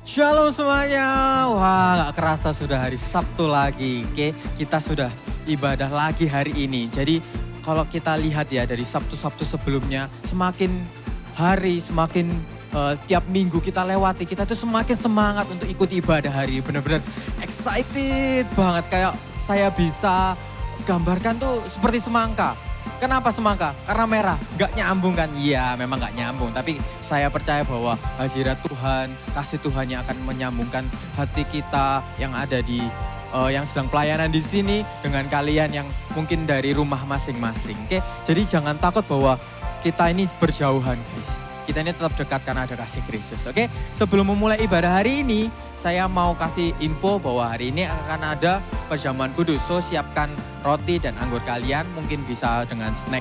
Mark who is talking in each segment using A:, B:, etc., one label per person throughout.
A: Shalom semuanya. Wah, gak kerasa sudah hari Sabtu lagi. Oke, kita sudah ibadah lagi hari ini. Jadi kalau kita lihat ya dari Sabtu-Sabtu sebelumnya, semakin hari, semakin tiap minggu kita lewati, kita tuh semakin semangat untuk ikut ibadah hari ini. Benar-benar excited banget. Kayak saya bisa gambarkan tuh seperti semangka. Kenapa semangka? Karena merah, gak nyambung kan? Iya, memang gak nyambung. Tapi saya percaya bahwa hadirat Tuhan, kasih Tuhan yang akan menyambungkan hati kita yang ada di, yang sedang pelayanan di sini dengan kalian yang mungkin dari rumah masing-masing. Oke, jadi jangan takut bahwa kita ini berjauhan, guys. Kita ini tetap dekat karena ada kasih Kristus. Oke, sebelum memulai ibadah hari ini, saya mau kasih info bahwa hari ini akan ada perjamuan kudus. So, siapkan roti dan anggur kalian, mungkin bisa dengan snack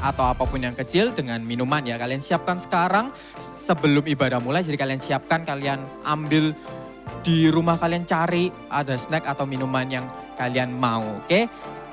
A: atau apapun yang kecil dengan minuman ya. Kalian siapkan sekarang sebelum ibadah mulai. Jadi kalian siapkan, kalian ambil di rumah, kalian cari ada snack atau minuman yang kalian mau. Oke,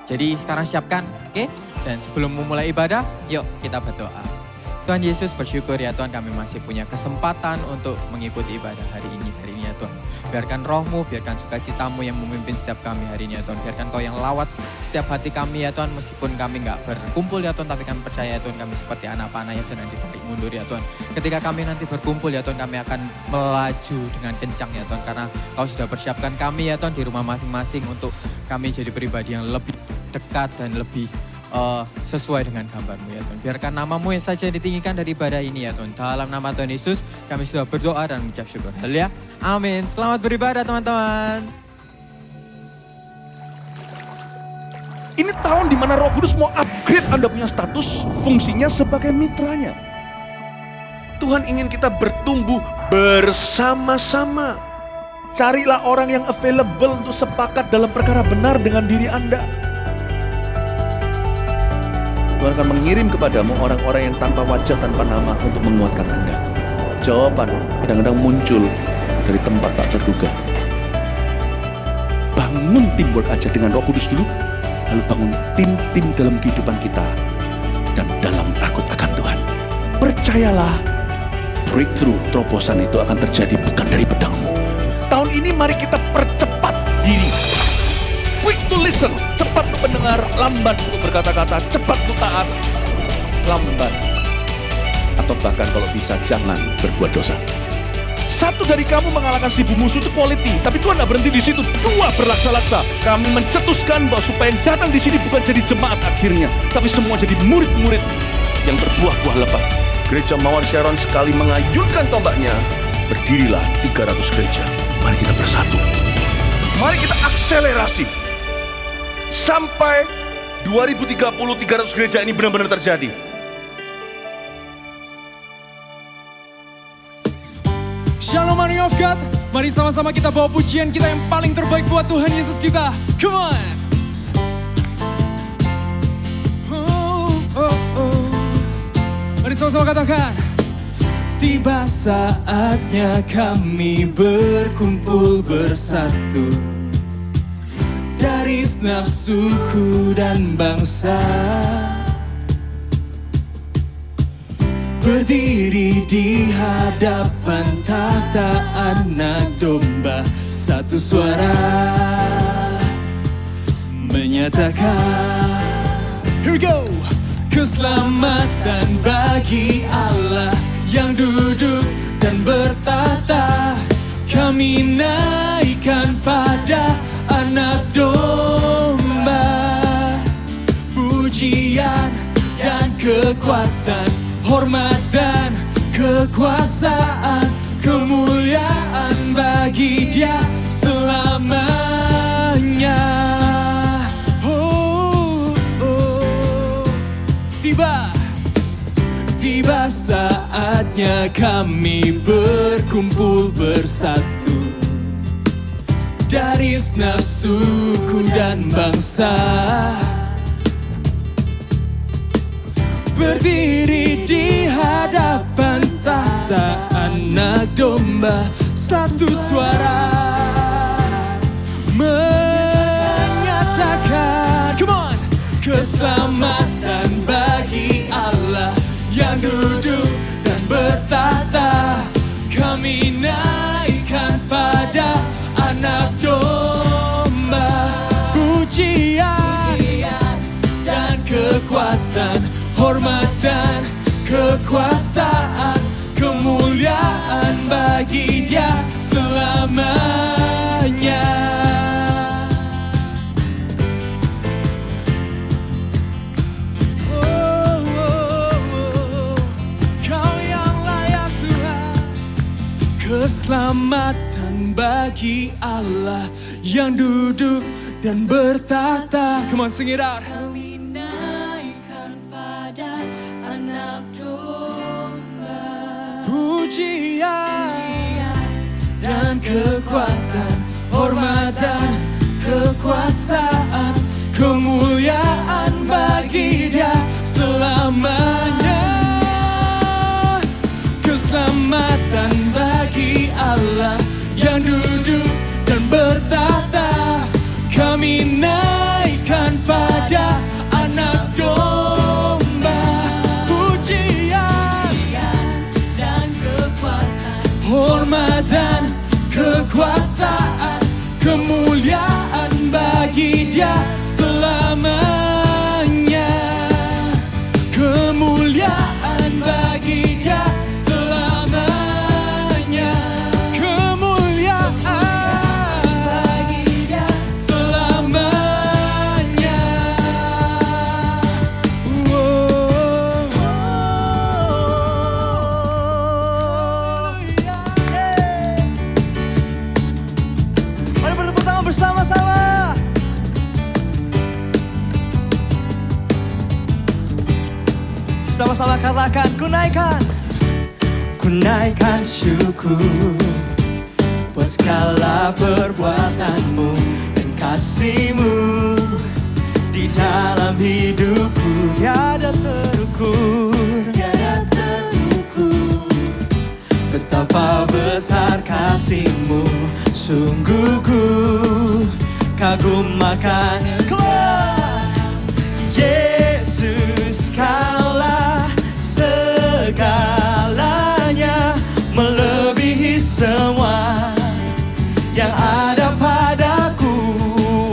A: jadi sekarang siapkan. Oke, dan sebelum memulai ibadah, yuk kita berdoa. Tuhan Yesus, bersyukur ya Tuhan, kami masih punya kesempatan untuk mengikuti ibadah hari ini ya Tuhan. Biarkan roh-Mu, biarkan sukacita-Mu yang memimpin setiap kami hari ini ya Tuhan. Biarkan Kau yang lawat setiap hati kami ya Tuhan, meskipun kami gak berkumpul ya Tuhan, tapi kami percaya ya Tuhan, kami seperti anak panah yang sedang ditarik mundur ya Tuhan. Ketika kami nanti berkumpul ya Tuhan, kami akan melaju dengan kencang ya Tuhan, karena Kau sudah persiapkan kami ya Tuhan di rumah masing-masing untuk kami jadi pribadi yang lebih dekat dan lebih sesuai dengan gambar-Mu ya Tuhan. Biarkan nama-Mu yang saja ditinggikan dari ibadah ini ya Tuhan. Dalam nama Tuhan Yesus kami sudah berdoa dan mengucap syukur. Haleluya. Amin. Selamat beribadah teman-teman.
B: Ini tahun di mana Roh Kudus mau upgrade Anda punya status, fungsinya sebagai mitranya. Tuhan ingin kita bertumbuh bersama-sama. Carilah orang yang available untuk sepakat dalam perkara benar dengan diri Anda. Tuhan akan mengirim kepadamu orang-orang yang tanpa wajah, tanpa nama untuk menguatkan Anda. Jawaban kadang-kadang muncul dari tempat tak terduga. Bangun teamwork aja dengan Roh Kudus dulu, lalu bangun tim-tim dalam kehidupan kita dan dalam takut akan Tuhan. Percayalah, breakthrough, terobosan itu akan terjadi bukan dari pedangmu. Tahun ini mari kita percepat diri. Quick to listen, cepat untuk mendengar, lambat untuk berkata-kata, cepat untuk taat, lambat. Atau bahkan kalau bisa jangan berbuat dosa. Satu dari kamu mengalahkan 1000 musuh itu quality, tapi Tuhan tidak berhenti di situ. 2 berlaksa-laksa. Kami mencetuskan bahwa supaya yang datang di sini bukan jadi jemaat akhirnya, tapi semua jadi murid-murid yang berbuah-buah lebat. Gereja Mawar Sharon sekali mengayunkan tombaknya, berdirilah 300 gereja. Mari kita bersatu. Mari kita akselerasi. Sampai 2030 300 gereja ini benar-benar terjadi.
C: Shalom Army of God. Mari sama-sama kita bawa pujian kita yang paling terbaik buat Tuhan Yesus kita. Come on. Oh, oh, oh. Mari sama-sama katakan. Tiba saatnya kami berkumpul bersatu dari segenap suku dan bangsa, berdiri di hadapan tahta Anak Domba, satu suara menyatakan, here we go. Keselamatan bagi Allah yang duduk dan bertata, kami naikkan pada Anak Domba. Pujian dan kekuatan, hormat dan kekuasaan, kemuliaan bagi Dia selamanya. Oh, oh. Tiba saatnya kami berkumpul bersatu dari segenap suku dan bangsa, berdiri di hadapan tahta Anak Domba, satu suara menyatakan, come on, keselamatan bagi Allah yang duduk dan bertata, kami naik Keselamatan bagi Allah yang duduk dan bertata. Come on, sing it out.
D: Kami naikkan pada anak domba.
C: Pujian dan kekuatan, hormat dan kekuasaan, kemuliaan bagi Dia selamanya. Keselamatan bagi Allah yang duduk dan bertata. Kami naikkan pada anak domba. Pujian
D: Dan kekuatan,
C: hormat dan kekuasaan, kemuliaan bagi Dia selamanya. Kemuliaan bagi Dia selamanya. Kemuliaan
D: bagi Dia
C: selamanya.
E: Mari bertepuk tangan bersama-sama. Sama-sama katakan, ku naikkan syukur buat segala perbuatanmu dan kasihmu di dalam hidupku. Tiada terukur, betapa besar kasihmu. Sungguh ku kagum akan Yesus, Kaulah segalanya, melebihi semua yang ada padaku.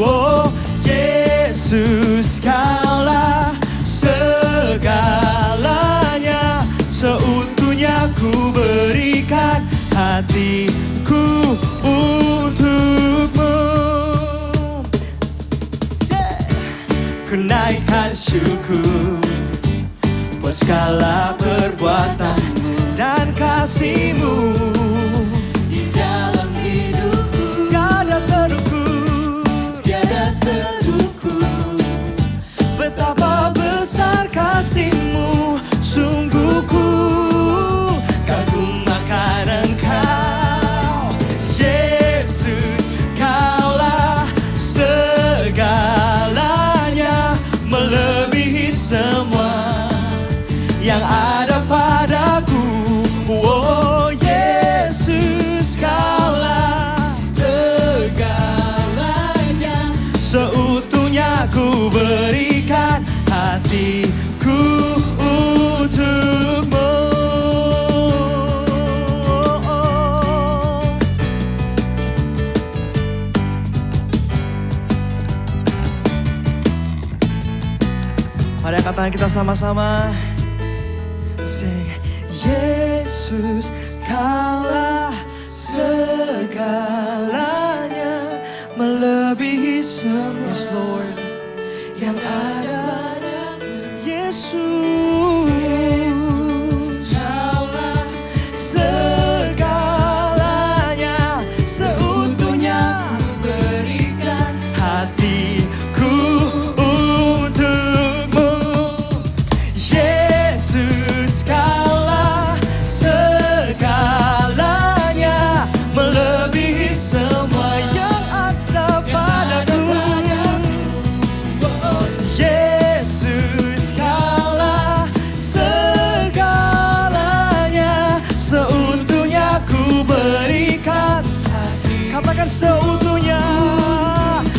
E: Oh Yesus, Kaulah segalanya, seutuhnya ku berikan hatiku untukmu. Ku naikkan syukur buat segala perbuatan dan kasihmu
D: di dalam hidupku.
E: tiada terukur, betapa besar kasihmu. Sungguh ku kagum akan Engkau Yesus, Kaulah segalanya, melebihi semua yang ada padaku. Oh Yesus, Kaulah
D: Segalanya
E: seutuhnya ku berikan hatiku untukmu. Mari angkat tangan kita sama-sama. Sing Yesus, Kaulah segalanya, melebihi semua. Yes Lord, yang ada. Yesus, Kaulah segalanya, seutuhnya
D: berikan
E: hatiku untukmu. Yesus, Kaulah segalanya, melebihi semua yang ada padaku. Yesus, Kaulah segalanya, seutuhnya ku berikan. Katakan seutuhnya,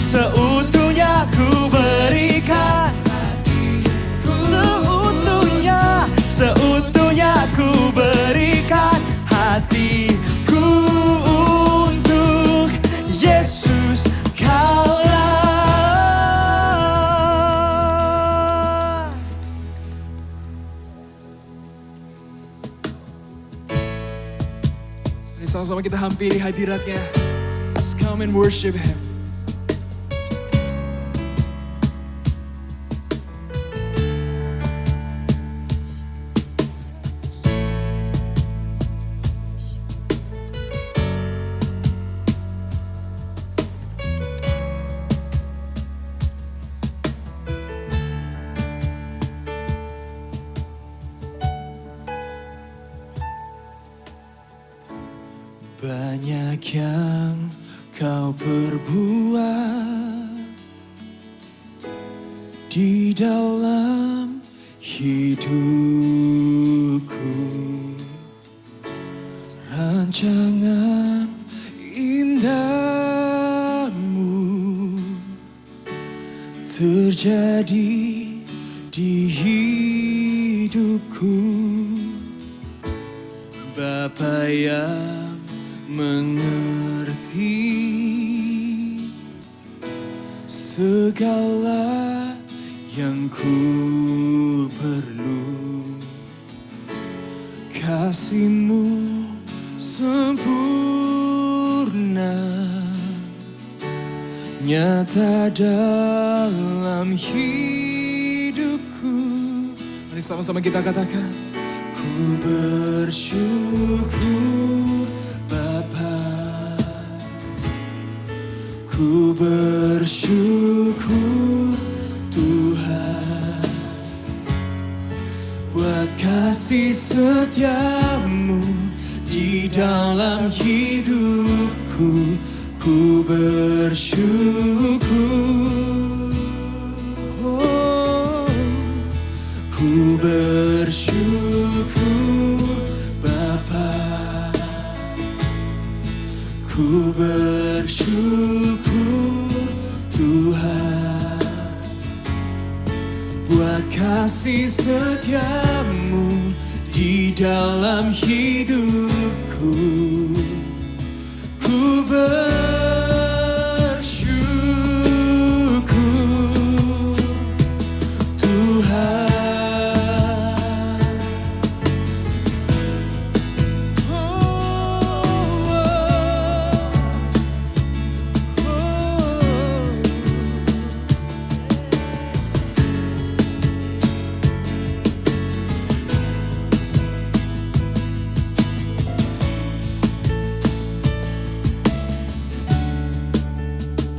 E: seutuhnya ku berikan. Seutuhnya, seutuhnya ku berikan hatiku untuk Yesus, Kaulah.
C: Mari sama-sama kita hampiri hadiratnya. Let's come and worship Him.
E: Banyak yang kau perbuat di dalam hidupku. Rancangan indahmu terjadi di hidupku. Bapa yang mengerti segala yang ku perlu. Kasih-Mu sempurna, nyata dalam hidupku.
C: Mari sama-sama kita katakan.
E: Ku bersyukur Bapa, ku bersyukur Tuhan, buat kasih setia-Mu di dalam hidupku. Ku bersyukur, oh, ku bersyukur Bapa, ku bersyukur Tuhan, buat kasih setia-Mu di dalam hidupku. Ku bersyukur Tuhan.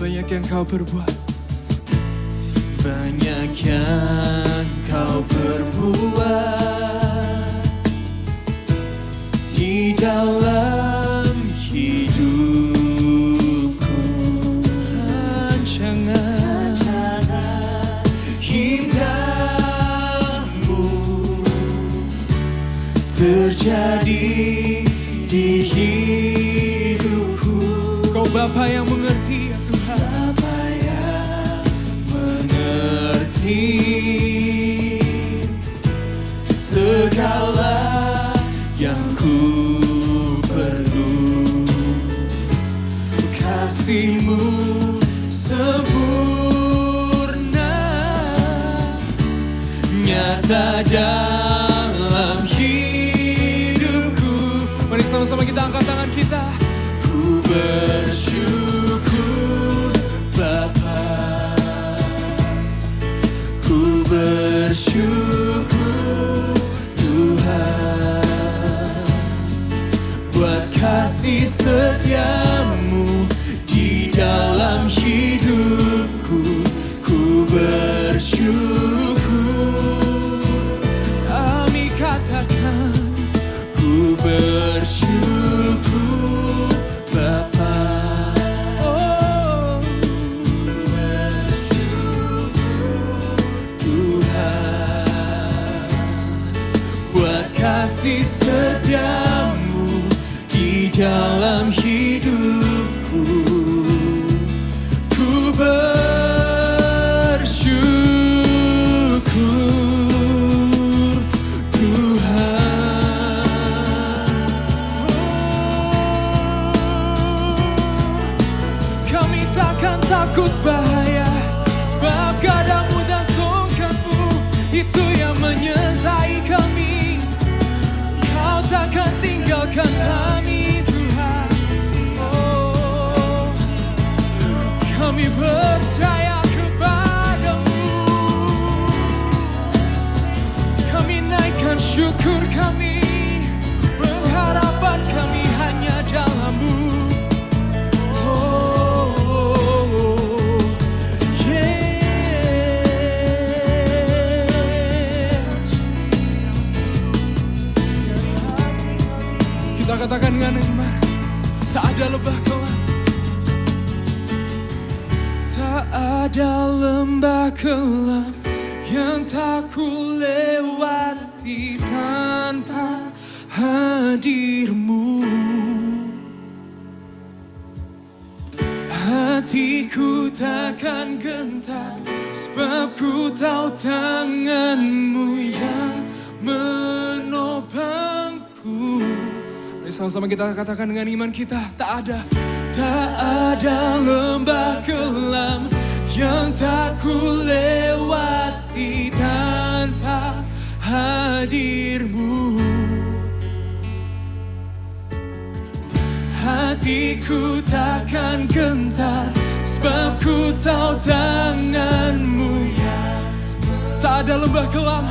E: Banyak yang kau perbuat, banyak yang kau perbuat di dalam hidupku. Rancangan indahmu terjadi di hidupku.
C: Kau Bapa yang mengerti ya Tuhan.
E: Bapa yang mengerti segala yang ku perlu. Kasih-Mu sempurna, nyata dalam hidupku.
C: Mari sama-sama kita angkat tangan kita.
E: Ku bersyukur Bapa, ku bersyukur Tuhan, buat kasih setia-Mu di dalam hidupku. Ku bersyukur, kami katakan, ku bersyukur Bapa, oh, bersyukur Tuhan, buat kasih setia-Mu di dalam hidupku. Ku bersyukur Tuhan.
C: Kami takkan takut bahaya, sebab gadamu dan tongkatmu itu yang menyertai kami. ada lembah kelam, tak ada lembah kelam yang tak ku lewati tanpa hadirmu. Hatiku takkan gentar, sebab ku tahu tanganmu yang menopangku. Mari sama-sama kita katakan dengan iman kita, tak ada lembah kelam yang tak ku lewati tanpa hadirmu. Hatiku takkan gentar, sebab ku tahu tanganmu yang tak ada lembah kelam,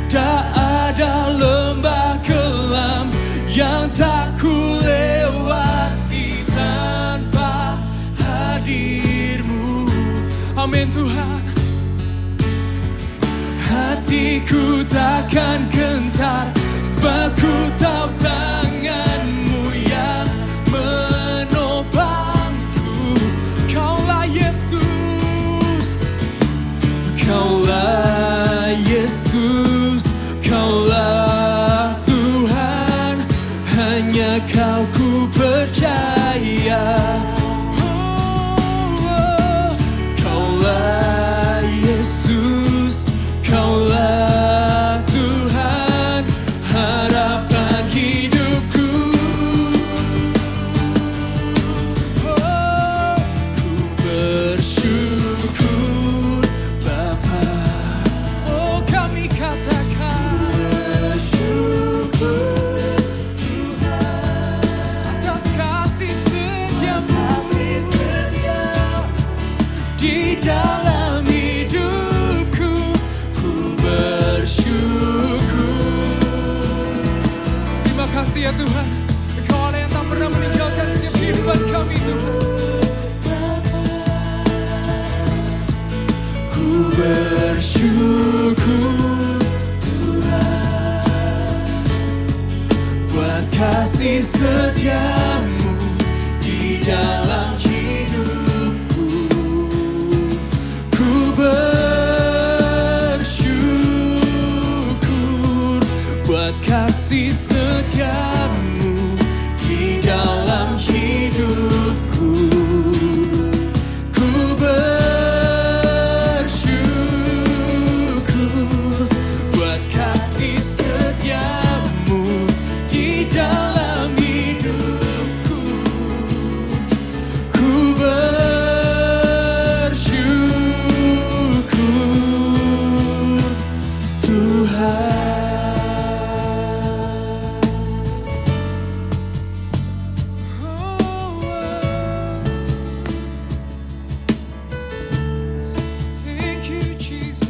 C: tak ada lembah kelam yang tak ku lewati tanpa hadirmu. Amin Tuhan. Hatiku takkan gentar, sebab ku tahu tanganmu yang menopangku. Kaulah Yesus, Kaulah Yesus, Kaulah Tuhan, hanya Kau ku percaya. Kaulah Yesus, Kaulah Tuhan, harapan hidupku. Ku bersyukur Bapa. Oh kami katakan bersyukur Tuhan atas kasih setiamu di dalam hidupku. Ku bersyukur. Terima kasih ya Tuhan, Engkau Allah yang tak pernah meninggalkan setiap kehidupan kami Tuhan. Ku bersyukur Tuhan buat kasih setiamu di dalam hidupku. Ku bersyukur buat kasih setiamu di dalam hidupku. Ku bersyukur buat kasih setiamu di dalam hidupku. Ku bersyukur Tuhan. Thank you Jesus.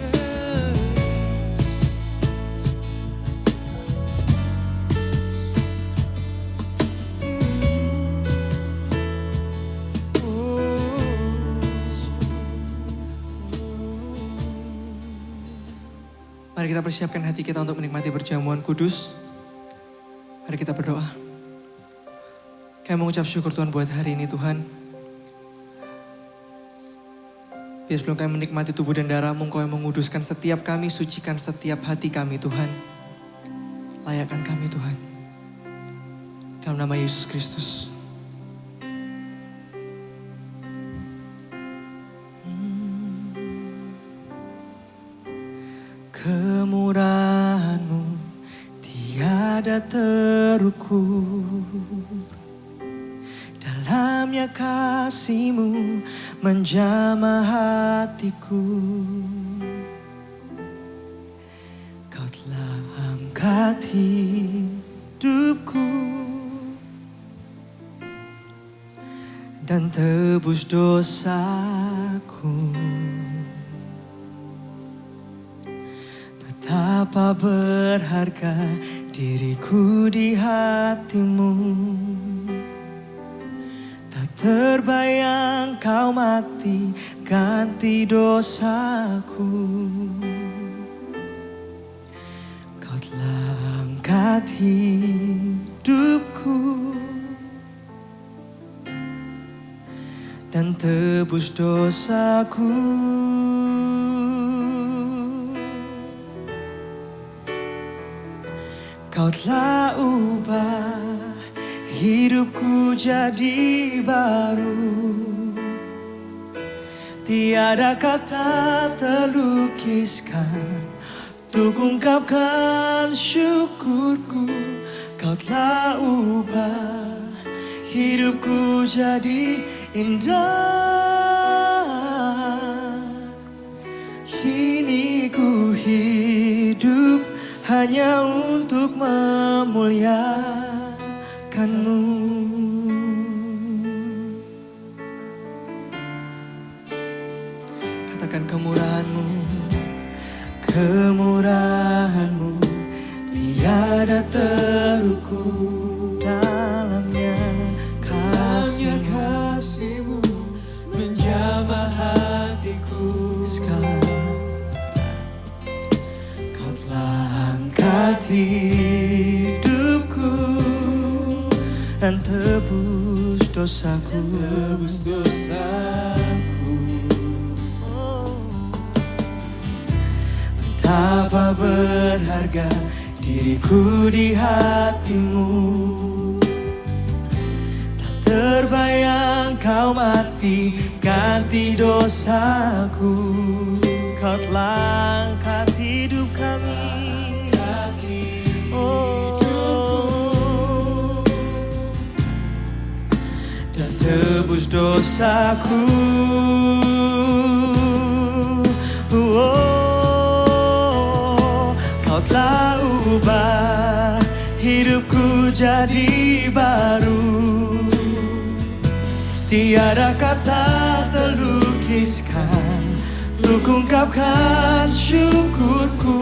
C: Mari kita persiapkan hati kita untuk menikmati perjamuan kudus. Mari kita berdoa. Kami mengucap syukur Tuhan buat hari ini Tuhan. Biar sebelum kami menikmati tubuh dan darah-Mu, Engkau yang menguduskan setiap kami, sucikan setiap hati kami Tuhan. Layakkan kami Tuhan. Dalam nama Yesus Kristus. Kemurahan-Mu tiada terukur, dalamnya kasih-Mu menjamah hatiku. Kau telah angkat hidupku dan tebus dosaku. Betapa berharga diriku di hati-Mu. Tak terbayang Kau mati ganti dosaku. Kau telah angkat angkat hidupku dan tebus dosaku. Kau telah ubah hidupku jadi baru. Tiada kata terlukiskan untuk ungkapkan syukurku. Kau telah ubah hidupku jadi indah. Kini ku hidup hanya untuk memuliakanmu. Katakan kemurahanmu, kemurahanmu tiada terukur. Dalamnya kasihmu menjamah hatiku. Sekarang kau telah angkat hidupku dan tebus dosaku. Betapa berharga diriku di hatimu. Tak terbayang kau mati ganti dosaku. Kau telah angkat hidup kami. Oh, dan tebus dosaku. Kau telah ubah hidupku jadi baru. Tiada kata terlukiskan untuk ungkapkan syukurku.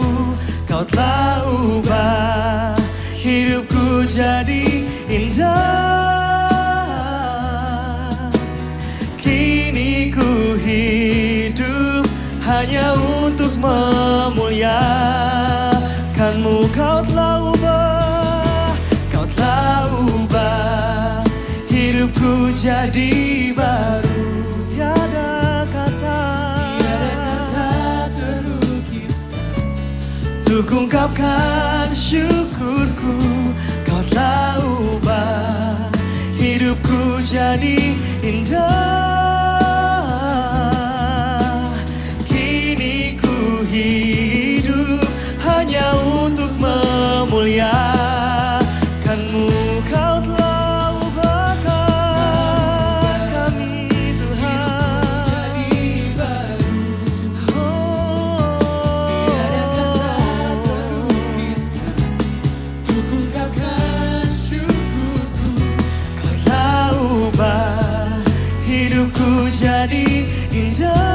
C: Kau telah ubah hidupku jadi indah. Kini ku hidup hanya untuk memuliakanmu. Kau telah ubah hidupku jadi baru. Tiada kata terlukiskan untuk ungkapkan syukurku. Kau telah ubah hidupku jadi indah. Kini ku hidup hanya untuk memuliakanmu. Kau telah ubahkan kami Tuhan. Tiada kata terlukiskan untuk ungkapkan syukurku. Kau telah ubah hidupku jadi indah.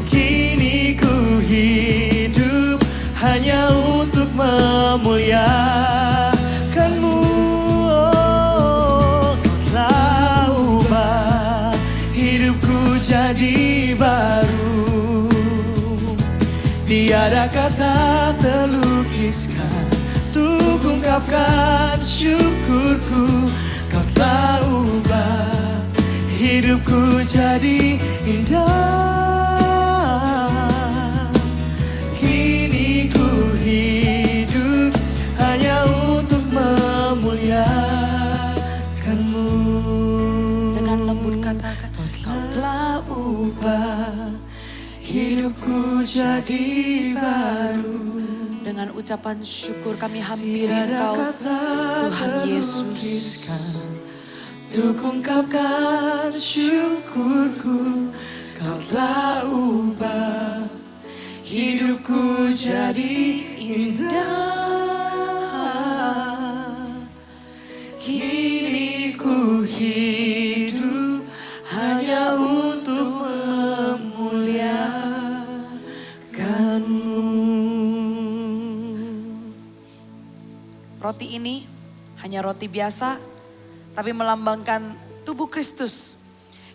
C: Kini ku hidup hanya untuk memuliakanmu. Oh, kau telah ubah hidupku jadi baru. Tiada kata terlukiskan untuk ungkapkan syukurku. Kau telah ubah hidupku jadi indah. Kini ku hidup hanya untuk memuliakanmu.
F: Dengan lembut katakan,
C: Kau telah ubah hidupku jadi baru.
F: dengan ucapan syukur kami hampiri
C: Tiada
F: Engkau,
C: kata
F: Tuhan Yesus.
C: terlukiskan untuk ungkapkan syukurku. Kau telah ubah hidupku jadi indah. Kini ku hidup hanya untuk memuliakanmu.
F: Roti ini hanya roti biasa, tapi melambangkan tubuh Kristus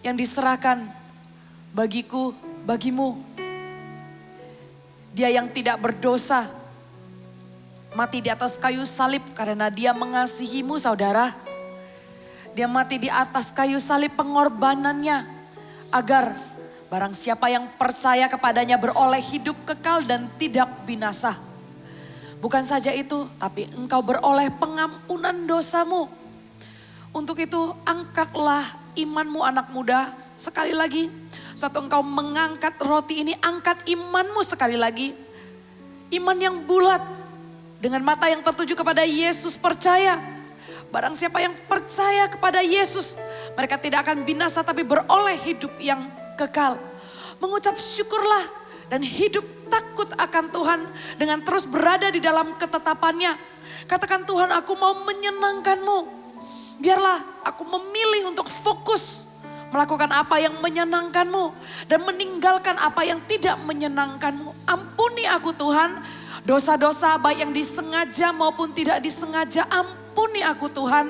F: yang diserahkan bagiku, bagimu. Dia yang tidak berdosa mati di atas kayu salib karena dia mengasihimu saudara. Dia mati di atas kayu salib pengorbanannya agar barang siapa yang percaya kepadanya beroleh hidup kekal dan tidak binasa. Bukan saja itu, tapi engkau beroleh pengampunan dosamu. Untuk itu angkatlah imanmu anak muda. Sekali lagi, saat engkau mengangkat roti ini, angkat imanmu sekali lagi. Iman yang bulat, dengan mata yang tertuju kepada Yesus percaya. Barang siapa yang percaya kepada Yesus, mereka tidak akan binasa tapi beroleh hidup yang kekal. Mengucap syukurlah dan hidup takut akan Tuhan dengan terus berada di dalam ketetapannya. Katakan, Tuhan, aku mau menyenangkan-Mu. Biarlah aku memilih untuk fokus melakukan apa yang menyenangkan-Mu dan meninggalkan apa yang tidak menyenangkan-Mu. Ampuni aku Tuhan, dosa-dosa baik yang disengaja maupun tidak disengaja. Ampuni aku Tuhan.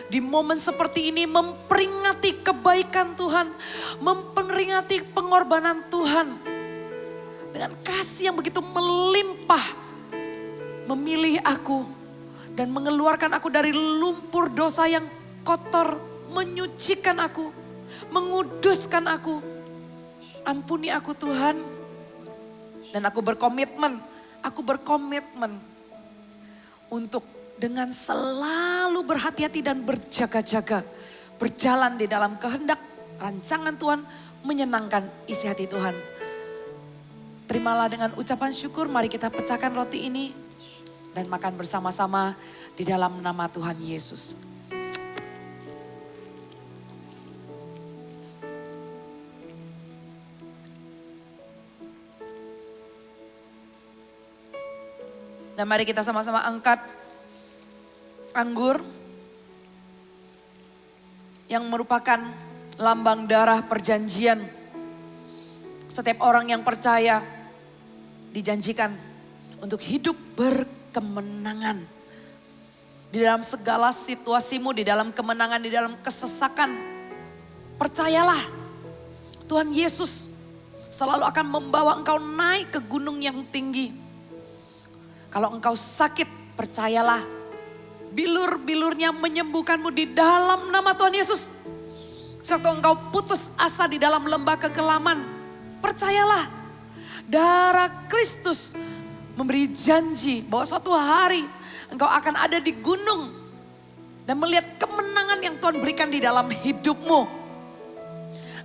F: Di momen seperti ini memperingati kebaikan Tuhan, memperingati pengorbanan Tuhan. Dengan kasih yang begitu melimpah, memilih aku dan mengeluarkan aku dari lumpur dosa yang kotor, menyucikan aku, menguduskan aku. Ampuni aku Tuhan. Dan aku berkomitmen untuk dengan selalu berhati-hati dan berjaga-jaga. Berjalan di dalam kehendak rancangan Tuhan, menyenangkan isi hati Tuhan. Terimalah dengan ucapan syukur, mari kita pecahkan roti ini dan makan bersama-sama di dalam nama Tuhan Yesus. Dan mari kita sama-sama angkat anggur yang merupakan lambang darah perjanjian. Setiap orang yang percaya dijanjikan untuk hidup berkemenangan. Di dalam segala situasimu, di dalam kemenangan, di dalam kesesakan. Percayalah, Tuhan Yesus selalu akan membawa engkau naik ke gunung yang tinggi. Kalau engkau sakit, percayalah, bilur-bilurnya menyembuhkanmu di dalam nama Tuhan Yesus. Sewaktu engkau putus asa di dalam lembah kekelaman, percayalah, darah Kristus memberi janji bahwa suatu hari engkau akan ada di gunung dan melihat kemenangan yang Tuhan berikan di dalam hidupmu.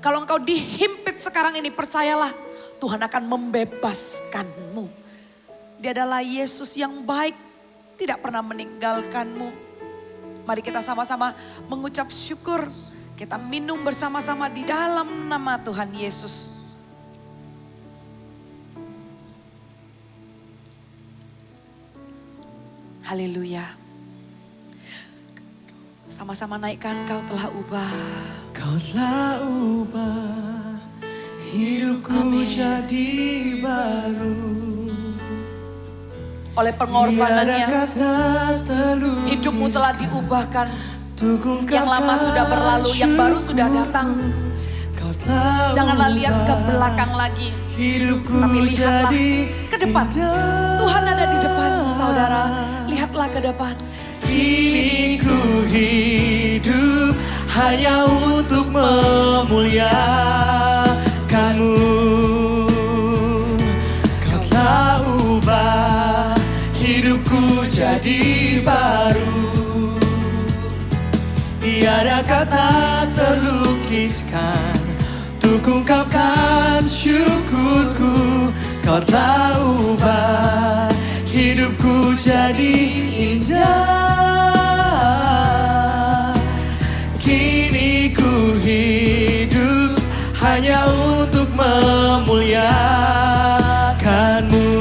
F: Kalau engkau dihimpit sekarang ini, percayalah, Tuhan akan membebaskanmu. Dia adalah Yesus yang baik, tidak pernah meninggalkanmu. Mari kita sama-sama mengucap syukur. Kita minum bersama-sama di dalam nama Tuhan Yesus. Haleluya. Sama-sama naikkan, Kau telah ubah.
E: Kau telah ubah hidupku jadi baru.
F: Oleh pengorbanannya, hidupmu telah diubahkan. Yang lama sudah berlalu, yang baru sudah datang. Janganlah lihat ke belakang lagi, tapi lihatlah ke depan. Tuhan ada di depan, saudara. Lihatlah ke depan.
E: Kini ku hidup hanya untuk memuliakanmu. Kau telah ubah hidupku jadi baru. Tiada kata terlukiskan untuk ungkapkan syukurku. Kau telah ubah hidupku jadi indah. Kini ku hidup hanya untuk memuliakanmu.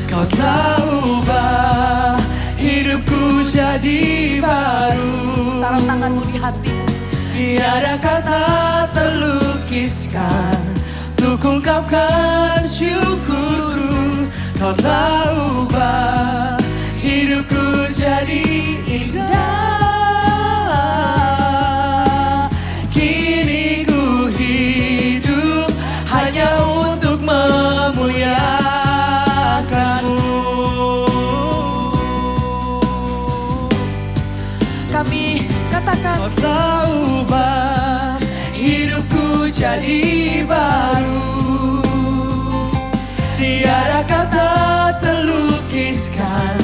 E: Kau telah ubah hidupku jadi baru.
F: Taruh tanganmu di hatimu.
E: Tiada kata terlukiskan untuk ungkapkan syukurku. Kau telah ubah hidupku jadi indah. Kini ku hidup hanya untuk jadi baru. Tiada kata terlukiskan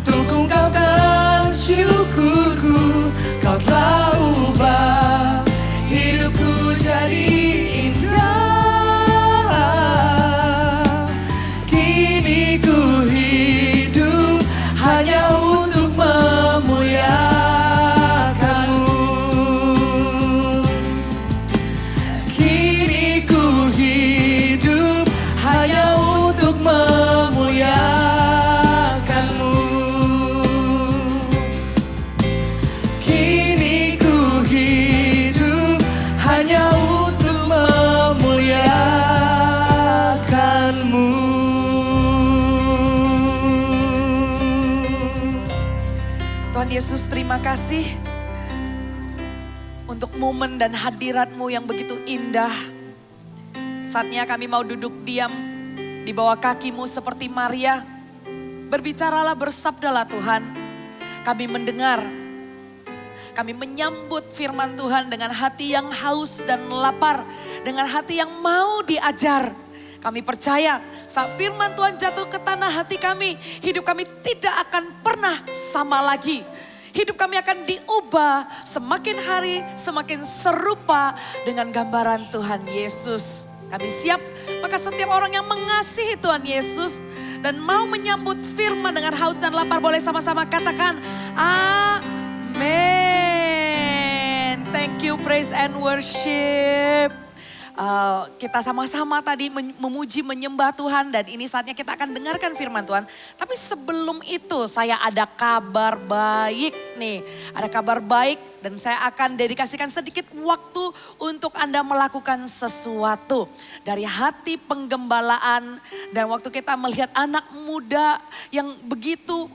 E: untuk ungkapkan syukurku. Kau telah ubah hidupku jadi indah. Kini ku hidup hanya untuk memuliakanmu. Kini ku hidup hanya untuk memuliakanmu. Kini ku hidup hanya untuk memuliakanmu.
F: Tuhan Yesus, terima kasih untuk momen dan hadirat-Mu yang begitu indah. Saatnya kami mau duduk diam di bawah kaki-Mu seperti Maria. Berbicaralah, bersabdalah Tuhan. Kami mendengar, kami menyambut firman Tuhan dengan hati yang haus dan lapar. Dengan hati yang mau diajar. Kami percaya saat firman Tuhan jatuh ke tanah hati kami, hidup kami tidak akan pernah sama lagi. Hidup kami akan diubah semakin hari semakin serupa dengan gambaran Tuhan Yesus. Kami siap, maka setiap orang yang mengasihi Tuhan Yesus dan mau menyambut firman dengan haus dan lapar boleh sama-sama katakan amin. Thank you, praise and worship. Kita sama-sama tadi memuji, menyembah Tuhan dan ini saatnya kita akan dengarkan firman Tuhan. Tapi sebelum itu saya ada kabar baik nih. Ada kabar baik dan saya akan dedikasikan sedikit waktu untuk Anda melakukan sesuatu. Dari hati penggembalaan dan waktu kita melihat anak muda yang begitu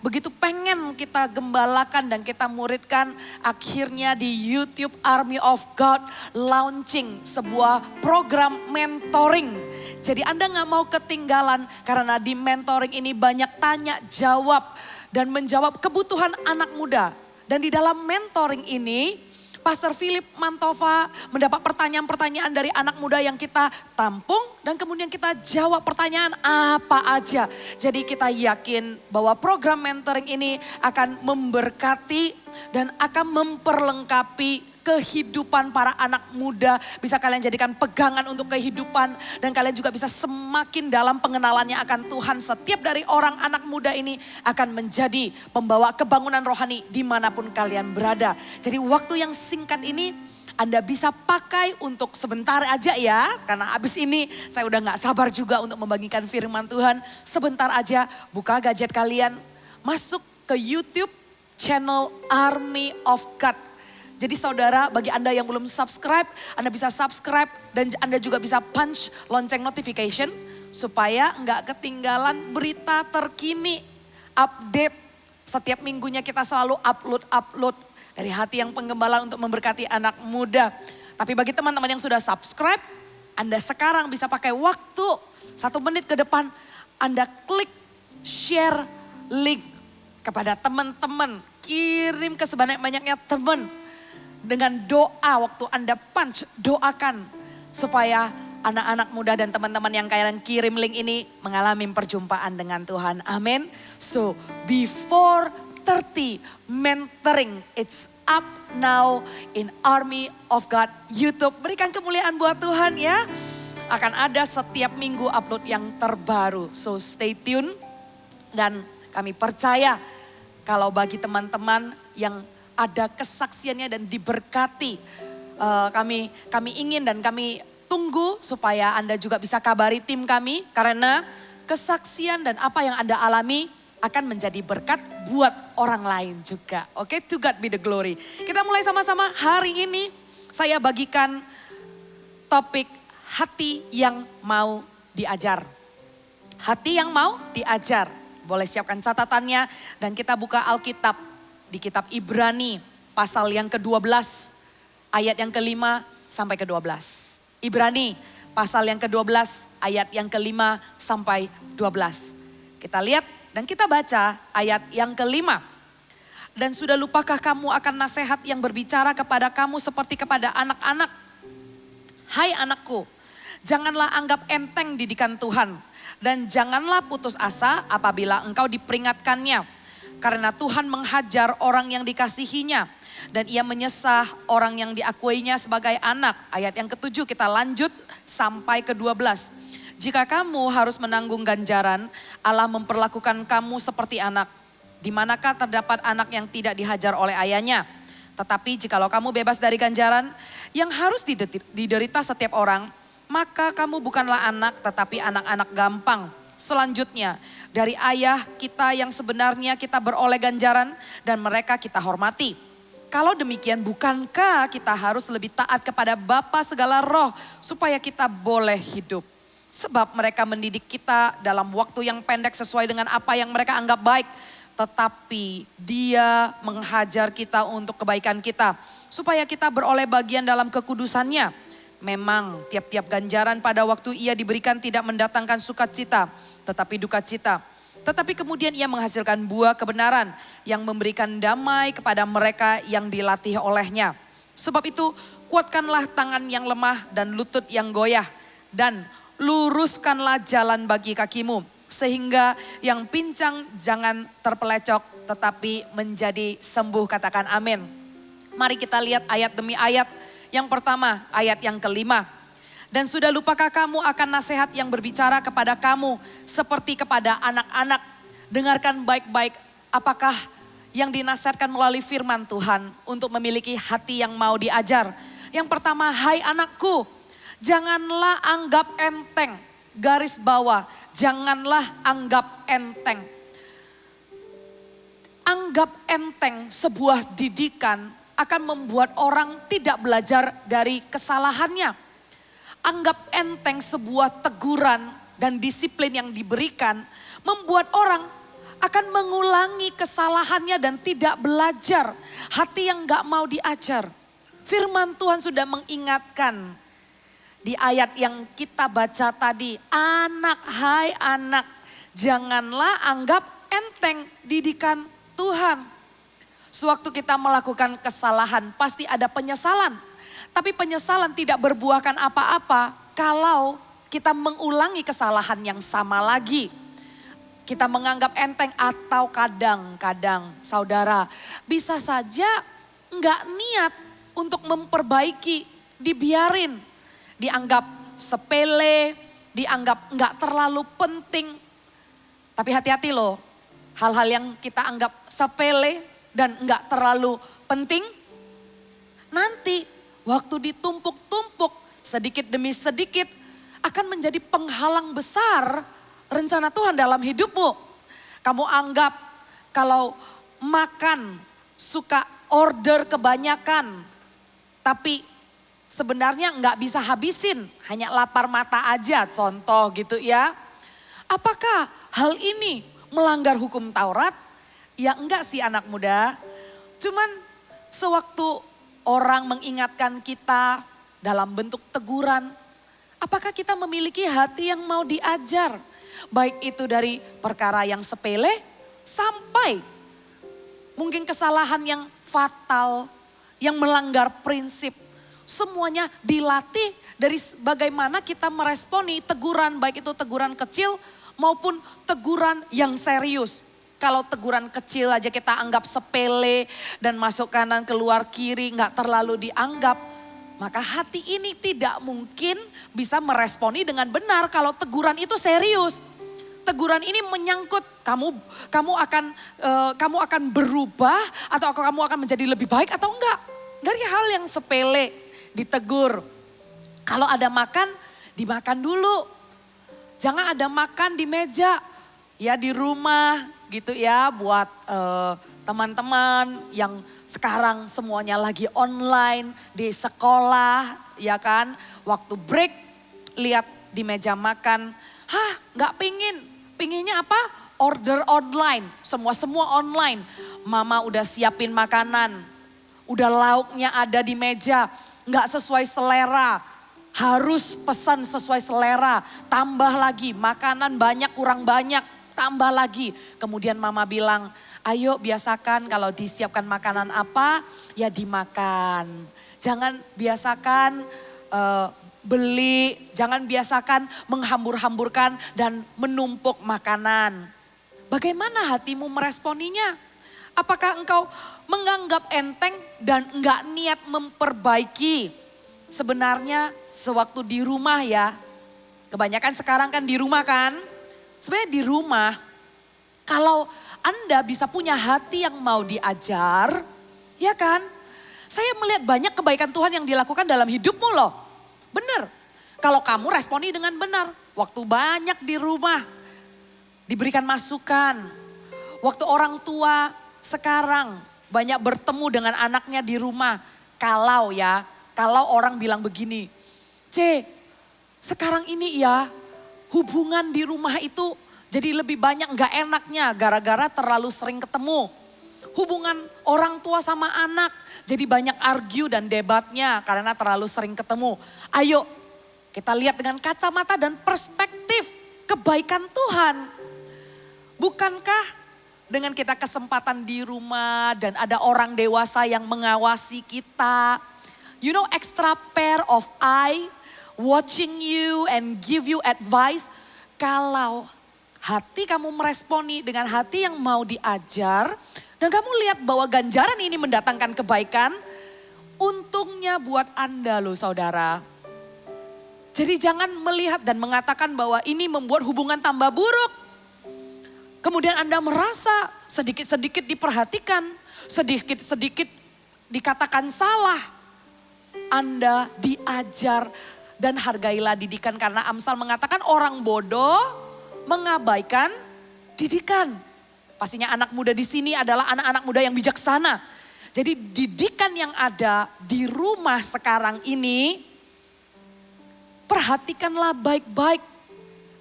F: begitu pengen kita gembalakan dan kita muridkan. Akhirnya di YouTube Army of God launching sebuah program mentoring. Jadi Anda gak mau ketinggalan karena di mentoring ini banyak tanya jawab dan menjawab kebutuhan anak muda. Dan di dalam mentoring ini Pastor Philip Mantova mendapat pertanyaan-pertanyaan dari anak muda yang kita tampung dan kemudian kita jawab pertanyaan apa aja. Jadi kita yakin bahwa program mentoring ini akan memberkati dan akan memperlengkapi kehidupan para anak muda. Bisa kalian jadikan pegangan untuk kehidupan dan kalian juga bisa semakin dalam pengenalannya akan Tuhan. Setiap dari orang anak muda ini akan menjadi pembawa kebangunan rohani dimanapun kalian berada. Jadi waktu yang singkat ini Anda bisa pakai untuk sebentar aja ya. Karena abis ini saya udah gak sabar juga untuk membagikan firman Tuhan. Sebentar aja buka gadget kalian, masuk ke YouTube channel Army of God. Jadi saudara, bagi Anda yang belum subscribe, Anda bisa subscribe dan Anda juga bisa punch lonceng notification supaya nggak ketinggalan berita terkini, update. Setiap minggunya kita selalu upload dari hati yang penggembalaan untuk memberkati anak muda. Tapi bagi teman-teman yang sudah subscribe, Anda sekarang bisa pakai waktu 1 menit ke depan, Anda klik share link kepada teman-teman, kirim ke sebanyak-banyaknya teman. Dengan doa waktu Anda punch, doakan supaya anak-anak muda dan teman-teman yang kalian kirim link ini mengalami perjumpaan dengan Tuhan. Amin. So before 30 mentoring, it's up now in Army of God YouTube. Berikan kemuliaan buat Tuhan ya. Akan ada setiap minggu upload yang terbaru. So stay tune dan kami percaya kalau bagi teman-teman yang ada kesaksiannya dan diberkati. Kami ingin dan kami tunggu supaya Anda juga bisa kabari tim kami. Karena kesaksian dan apa yang Anda alami akan menjadi berkat buat orang lain juga. Oke, to God be the glory. Kita mulai sama-sama hari ini. Saya bagikan topik hati yang mau diajar. Hati yang mau diajar. Boleh siapkan catatannya dan kita buka Alkitab. Di kitab Ibrani pasal yang ke-12 ayat yang ke-5 sampai ke-12. Ibrani pasal yang ke-12 ayat yang ke-5 sampai 12. Kita lihat dan kita baca ayat yang ke-5. Dan sudah lupakah kamu akan nasihat yang berbicara kepada kamu seperti kepada anak-anak? Hai anakku, janganlah anggap enteng didikan Tuhan. Dan janganlah putus asa apabila engkau diperingatkannya. Karena Tuhan menghajar orang yang dikasihinya. Dan ia menyesah orang yang diakuinya sebagai anak. Ayat yang ke-7 kita lanjut sampai ke-12. Jika kamu harus menanggung ganjaran, Allah memperlakukan kamu seperti anak. Di manakah terdapat anak yang tidak dihajar oleh ayahnya? Tetapi jikalau kamu bebas dari ganjaran yang harus diderita setiap orang, maka kamu bukanlah anak tetapi anak-anak gampang. Selanjutnya, dari ayah kita yang sebenarnya kita beroleh ganjaran dan mereka kita hormati. Kalau demikian bukankah kita harus lebih taat kepada Bapa segala roh supaya kita boleh hidup? Sebab mereka mendidik kita dalam waktu yang pendek sesuai dengan apa yang mereka anggap baik. Tetapi Dia menghajar kita untuk kebaikan kita supaya kita beroleh bagian dalam kekudusannya. Memang tiap-tiap ganjaran pada waktu ia diberikan tidak mendatangkan sukacita, tetapi duka cita. Tetapi kemudian ia menghasilkan buah kebenaran yang memberikan damai kepada mereka yang dilatih olehnya. Sebab itu kuatkanlah tangan yang lemah dan lutut yang goyah. Dan luruskanlah jalan bagi kakimu. Sehingga yang pincang jangan terpelecok tetapi menjadi sembuh. Katakan amin. Mari kita lihat ayat demi ayat. Yang pertama, ayat yang kelima. Dan sudah lupakah kamu akan nasihat yang berbicara kepada kamu seperti kepada anak-anak? Dengarkan baik-baik apakah yang dinasihatkan melalui firman Tuhan untuk memiliki hati yang mau diajar. Yang pertama, hai anakku, janganlah anggap enteng. Garis bawah, janganlah anggap enteng. Anggap enteng sebuah didikan akan membuat orang tidak belajar dari kesalahannya. Anggap enteng sebuah teguran dan disiplin yang diberikan membuat orang akan mengulangi kesalahannya dan tidak belajar. Hati yang gak mau diajar. Firman Tuhan sudah mengingatkan di ayat yang kita baca tadi. Anak, hai anak, janganlah anggap enteng didikan Tuhan. Sewaktu kita melakukan kesalahan pasti ada penyesalan. Tapi penyesalan tidak berbuahkan apa-apa kalau kita mengulangi kesalahan yang sama lagi. Kita menganggap enteng atau kadang-kadang saudara bisa saja nggak niat untuk memperbaiki, dibiarin. Dianggap sepele, dianggap nggak terlalu penting. Tapi hati-hati loh, hal-hal yang kita anggap sepele dan enggak terlalu penting, nanti waktu ditumpuk-tumpuk sedikit demi sedikit akan menjadi penghalang besar rencana Tuhan dalam hidupmu. Kamu anggap kalau makan suka order kebanyakan, tapi sebenarnya enggak bisa habisin, hanya lapar mata aja, contoh gitu ya. Apakah hal ini melanggar hukum Taurat? Ya enggak sih anak muda, cuman sewaktu orang mengingatkan kita dalam bentuk teguran, apakah kita memiliki hati yang mau diajar? Baik itu dari perkara yang sepele sampai mungkin kesalahan yang fatal, yang melanggar prinsip. Semuanya dilatih dari bagaimana kita meresponi teguran, baik itu teguran kecil maupun teguran yang serius. Kalau teguran kecil aja kita anggap sepele dan masuk kanan keluar kiri nggak terlalu dianggap. Maka hati ini tidak mungkin bisa meresponi dengan benar kalau teguran itu serius. Teguran ini menyangkut kamu akan berubah atau kamu akan menjadi lebih baik atau enggak. Dari hal yang sepele ditegur. Kalau ada makan, dimakan dulu. Jangan ada makan di meja. Ya di rumah gitu ya buat teman-teman yang sekarang semuanya lagi online di sekolah ya kan. Waktu break lihat di meja makan, nggak pinginnya apa? Order online, semua online. Mama udah siapin makanan, udah lauknya ada di meja, nggak sesuai selera. Harus pesan sesuai selera, tambah lagi makanan banyak kurang banyak. Tambah lagi, kemudian mama bilang, ayo biasakan kalau disiapkan makanan apa, ya dimakan. Jangan biasakan beli, jangan biasakan menghambur-hamburkan dan menumpuk makanan. Bagaimana hatimu meresponinya? Apakah engkau menganggap enteng dan enggak niat memperbaiki? Sebenarnya sewaktu di rumah ya, kebanyakan sekarang kan di rumah kan. Sebenarnya di rumah, kalau Anda bisa punya hati yang mau diajar, ya kan? Saya melihat banyak kebaikan Tuhan yang dilakukan dalam hidupmu loh. Benar, kalau kamu responi dengan benar. Waktu banyak di rumah, diberikan masukan. Waktu orang tua sekarang banyak bertemu dengan anaknya di rumah. Kalau orang bilang begini, sekarang ini ya hubungan di rumah itu jadi lebih banyak gak enaknya gara-gara terlalu sering ketemu. Hubungan orang tua sama anak jadi banyak argue dan debatnya karena terlalu sering ketemu. Ayo kita lihat dengan kacamata dan perspektif kebaikan Tuhan. Bukankah dengan kita kesempatan di rumah dan ada orang dewasa yang mengawasi kita. You know, extra pair of eye watching you and give you advice. Kalau hati kamu meresponi dengan hati yang mau diajar. Dan kamu lihat bahwa ganjaran ini mendatangkan kebaikan. Untungnya buat Anda loh saudara. Jadi jangan melihat dan mengatakan bahwa ini membuat hubungan tambah buruk. Kemudian Anda merasa sedikit-sedikit diperhatikan. Sedikit-sedikit dikatakan salah. Anda diajar dan hargailah didikan. Karena Amsal mengatakan orang bodoh mengabaikan didikan. Pastinya anak muda di sini adalah anak-anak muda yang bijaksana. Jadi didikan yang ada di rumah sekarang ini, perhatikanlah baik-baik.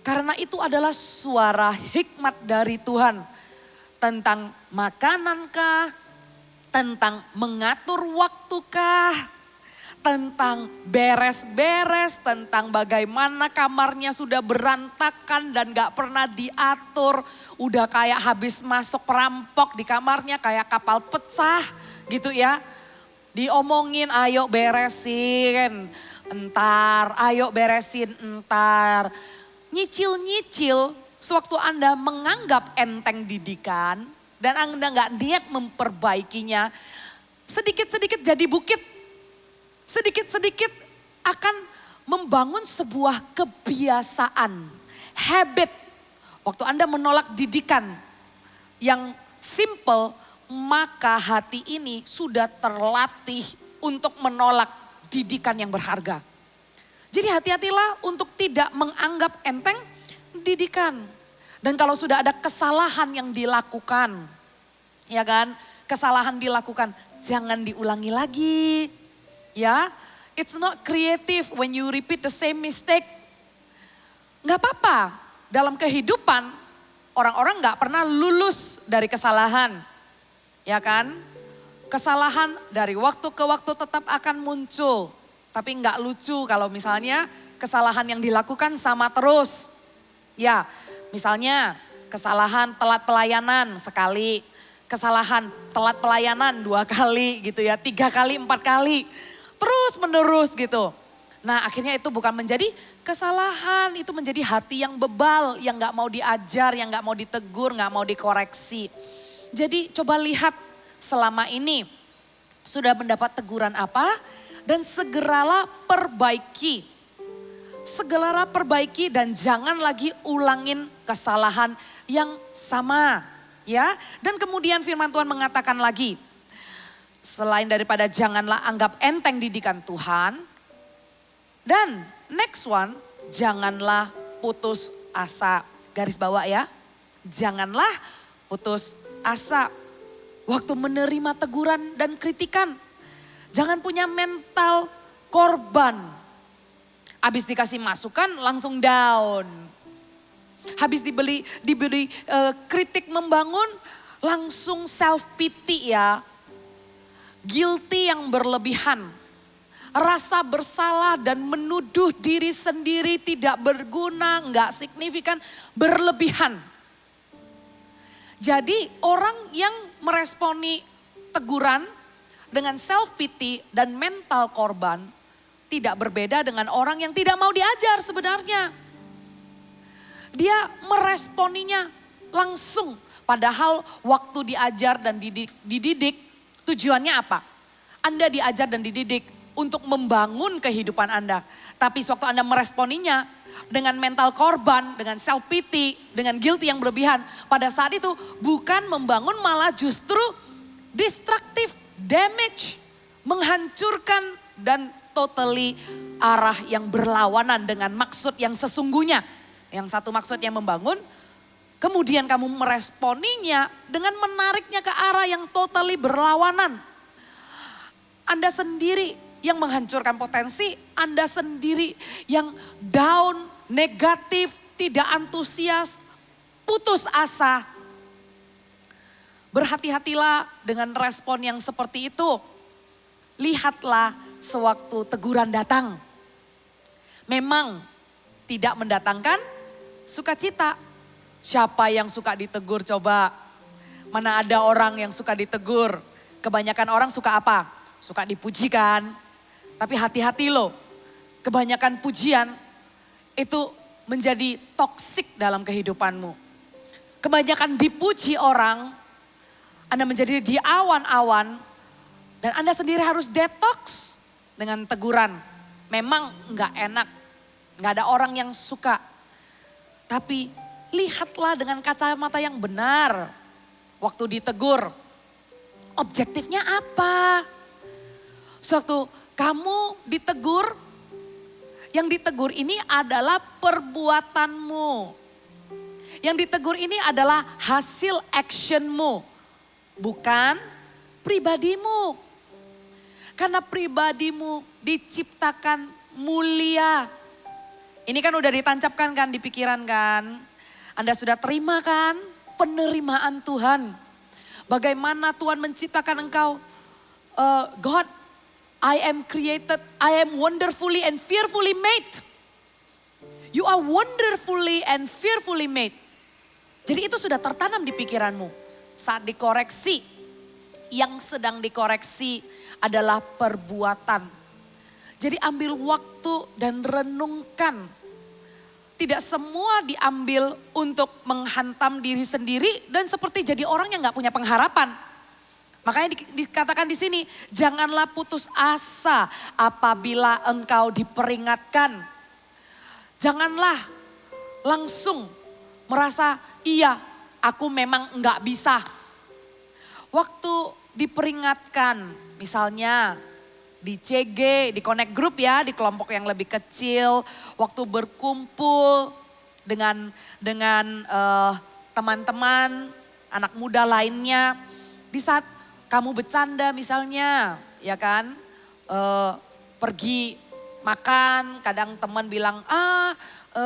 F: Karena itu adalah suara hikmat dari Tuhan. Tentang makanankah, tentang mengatur waktukah, tentang beres-beres, tentang bagaimana kamarnya sudah berantakan dan gak pernah diatur. Udah kayak habis masuk perampok di kamarnya kayak kapal pecah gitu ya. Diomongin ayo beresin entar, ayo beresin entar. Nyicil-nyicil sewaktu Anda menganggap enteng didikan dan Anda gak niat memperbaikinya. Sedikit-sedikit jadi bukit. Sedikit-sedikit akan membangun sebuah kebiasaan, habit. Waktu Anda menolak didikan yang simple, maka hati ini sudah terlatih untuk menolak didikan yang berharga. Jadi hati-hatilah untuk tidak menganggap enteng didikan. Dan kalau sudah ada kesalahan yang dilakukan, ya kan, kesalahan dilakukan, jangan diulangi lagi. Ya, it's not creative when you repeat the same mistake. Gak apa-apa, dalam kehidupan orang-orang gak pernah lulus dari kesalahan. Ya kan, kesalahan dari waktu ke waktu tetap akan muncul. Tapi gak lucu kalau misalnya kesalahan yang dilakukan sama terus. Ya, misalnya kesalahan telat pelayanan sekali. Kesalahan telat pelayanan 2 kali gitu ya, 3 kali, 4 kali. Terus menerus gitu. Nah akhirnya itu bukan menjadi kesalahan, itu menjadi hati yang bebal, yang gak mau diajar, yang gak mau ditegur, gak mau dikoreksi. Jadi coba lihat selama ini sudah mendapat teguran apa dan segeralah perbaiki. Segeralah perbaiki dan jangan lagi ulangin kesalahan yang sama. Ya, dan kemudian firman Tuhan mengatakan lagi, selain daripada janganlah anggap enteng didikan Tuhan. Dan next one, janganlah putus asa. Garis bawah ya, janganlah putus asa. Waktu menerima teguran dan kritikan, jangan punya mental korban. Habis dikasih masukan langsung down. Habis diberi kritik membangun langsung self pity ya. Guilty yang berlebihan, rasa bersalah dan menuduh diri sendiri tidak berguna, nggak signifikan, berlebihan. Jadi orang yang meresponi teguran dengan self pity dan mental korban, tidak berbeda dengan orang yang tidak mau diajar sebenarnya. Dia meresponinya langsung. Padahal waktu diajar dan dididik tujuannya apa? Anda diajar dan dididik untuk membangun kehidupan Anda. Tapi sewaktu Anda meresponinya dengan mental korban, dengan self pity, dengan guilty yang berlebihan. Pada saat itu bukan membangun, malah justru destructive, damage, menghancurkan dan totally arah yang berlawanan dengan maksud yang sesungguhnya. Yang satu maksudnya membangun, kemudian kamu meresponinya dengan menariknya ke arah yang totally berlawanan. Anda sendiri yang menghancurkan potensi, Anda sendiri yang down, negatif, tidak antusias, putus asa. Berhati-hatilah dengan respon yang seperti itu. Lihatlah sewaktu teguran datang. Memang tidak mendatangkan sukacita. Siapa yang suka ditegur coba? Mana ada orang yang suka ditegur? Kebanyakan orang suka apa? Suka dipuji kan? Tapi hati-hati loh, kebanyakan pujian itu menjadi toksik dalam kehidupanmu. Kebanyakan dipuji orang, Anda menjadi di awan-awan dan Anda sendiri harus detox dengan teguran. Memang nggak enak, nggak ada orang yang suka. Tapi lihatlah dengan kacamata yang benar waktu ditegur. Objektifnya apa? Suatu kamu ditegur, yang ditegur ini adalah perbuatanmu. Yang ditegur ini adalah hasil actionmu, bukan pribadimu. Karena pribadimu diciptakan mulia. Ini kan udah ditancapkan kan di pikiran kan. Anda sudah terima kan penerimaan Tuhan. Bagaimana Tuhan menciptakan engkau. God, I am created, I am wonderfully and fearfully made. You are wonderfully and fearfully made. Jadi itu sudah tertanam di pikiranmu. Saat dikoreksi, yang sedang dikoreksi adalah perbuatan. Jadi ambil waktu dan renungkan. Tidak semua diambil untuk menghantam diri sendiri dan seperti jadi orang yang gak punya pengharapan. Makanya dikatakan di sini, janganlah putus asa apabila engkau diperingatkan. Janganlah langsung merasa, iya aku memang enggak bisa. Waktu diperingatkan, misalnya di CG, di connect group ya, di kelompok yang lebih kecil, waktu berkumpul dengan teman-teman, anak muda lainnya, di saat kamu bercanda misalnya, ya kan, pergi makan, kadang teman bilang,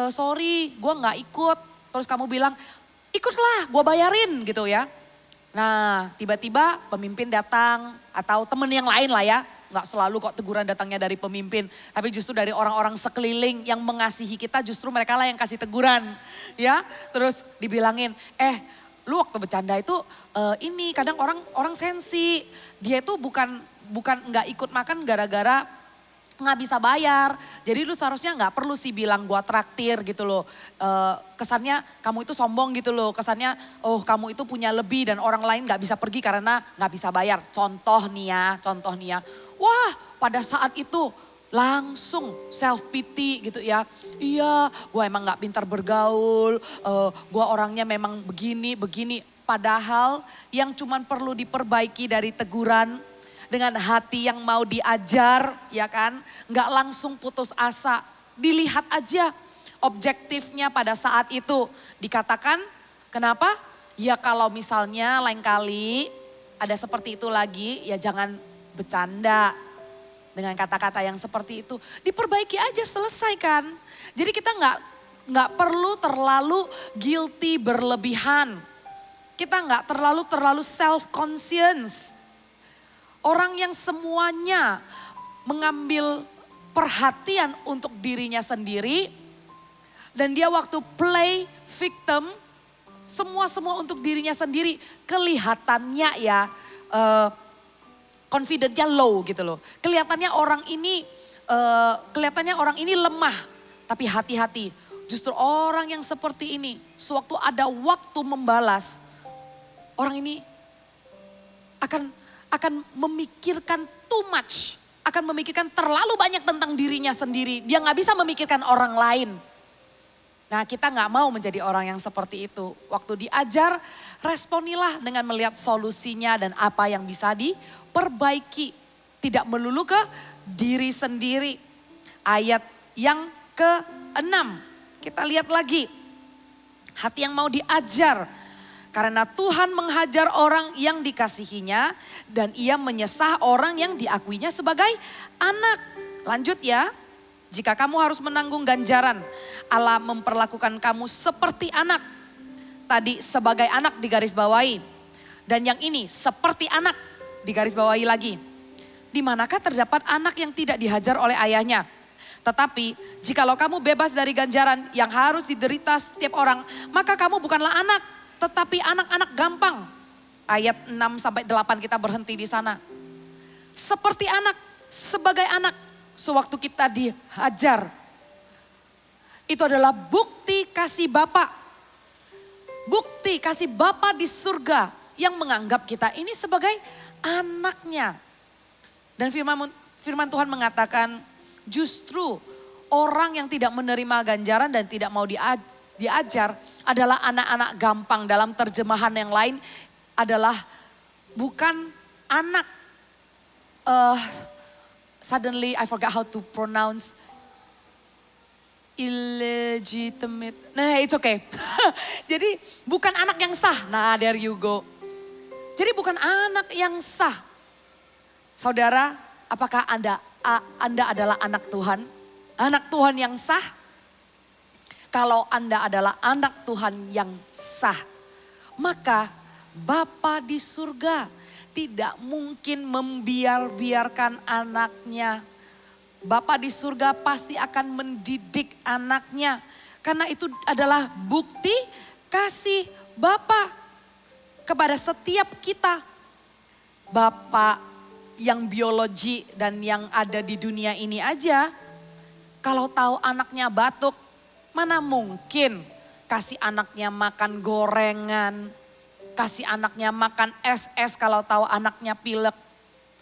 F: sorry gue gak ikut. Terus kamu bilang, ikutlah gue bayarin gitu ya. Nah tiba-tiba pemimpin datang atau teman yang lain lah ya. Gak selalu kok teguran datangnya dari pemimpin. Tapi justru dari orang-orang sekeliling yang mengasihi kita, justru mereka lah yang kasih teguran. Ya, terus dibilangin, lu waktu bercanda itu ini kadang orang sensi. Dia itu bukan nggak ikut makan gara-gara nggak bisa bayar. Jadi lu seharusnya nggak perlu sih bilang gua traktir gitu loh. Kesannya kamu itu sombong gitu loh. Kesannya kamu itu punya lebih dan orang lain nggak bisa pergi karena nggak bisa bayar. Contoh nih ya. Wah pada saat itu langsung self pity gitu ya. Iya gue emang gak pintar bergaul, gue orangnya memang begini. Padahal yang cuman perlu diperbaiki dari teguran dengan hati yang mau diajar ya kan. Gak langsung putus asa, dilihat aja objektifnya pada saat itu. Dikatakan kenapa? Ya kalau misalnya lain kali ada seperti itu lagi ya jangan bercanda. Dengan kata-kata yang seperti itu diperbaiki aja selesai kan. Jadi kita nggak perlu terlalu guilty berlebihan. Kita nggak terlalu self conscious. Orang yang semuanya mengambil perhatian untuk dirinya sendiri dan dia waktu play victim semua untuk dirinya sendiri kelihatannya ya. Confidence-nya low gitu loh. Kelihatannya orang ini kelihatannya orang ini lemah, tapi hati-hati. Justru orang yang seperti ini, sewaktu ada waktu membalas, orang ini akan memikirkan too much, akan memikirkan terlalu banyak tentang dirinya sendiri. Dia nggak bisa memikirkan orang lain. Nah, kita nggak mau menjadi orang yang seperti itu. Waktu diajar, responilah dengan melihat solusinya dan apa yang bisa diperbaiki. Tidak melulu ke diri sendiri. Ayat yang ke-6. Kita lihat lagi. Hati yang mau diajar. Karena Tuhan menghajar orang yang dikasihinya. Dan ia menyesah orang yang diakuinya sebagai anak. Lanjut ya. Jika kamu harus menanggung ganjaran. Allah memperlakukan kamu seperti anak. Tadi sebagai anak digarisbawahi. Dan yang ini seperti anak digarisbawahi lagi. Di manakah terdapat anak yang tidak dihajar oleh ayahnya? Tetapi jikalau kamu bebas dari ganjaran yang harus diderita setiap orang, maka kamu bukanlah anak, tetapi anak-anak gampang. Ayat 6-8 kita berhenti di sana. Seperti anak, sebagai anak, sewaktu kita dihajar. Itu adalah bukti kasih Bapa. Bukti kasih Bapa di surga yang menganggap kita ini sebagai anaknya. Dan firman Tuhan mengatakan, justru orang yang tidak menerima ganjaran dan tidak mau diajar adalah anak-anak gampang. Dalam terjemahan yang lain adalah bukan anak. Suddenly I forgot how to pronounce illegitimate. Nah, it's okay. Jadi bukan anak yang sah. Nah, there you go. Jadi bukan anak yang sah. Saudara, apakah Anda adalah anak Tuhan? Anak Tuhan yang sah? Kalau Anda adalah anak Tuhan yang sah, maka Bapa di surga tidak mungkin membiarkan anaknya. Bapa di surga pasti akan mendidik anaknya. Karena itu adalah bukti kasih Bapa kepada setiap kita. Bapa yang biologi dan yang ada di dunia ini aja, kalau tahu anaknya batuk, mana mungkin kasih anaknya makan gorengan, kasih anaknya makan es kalau tahu anaknya pilek.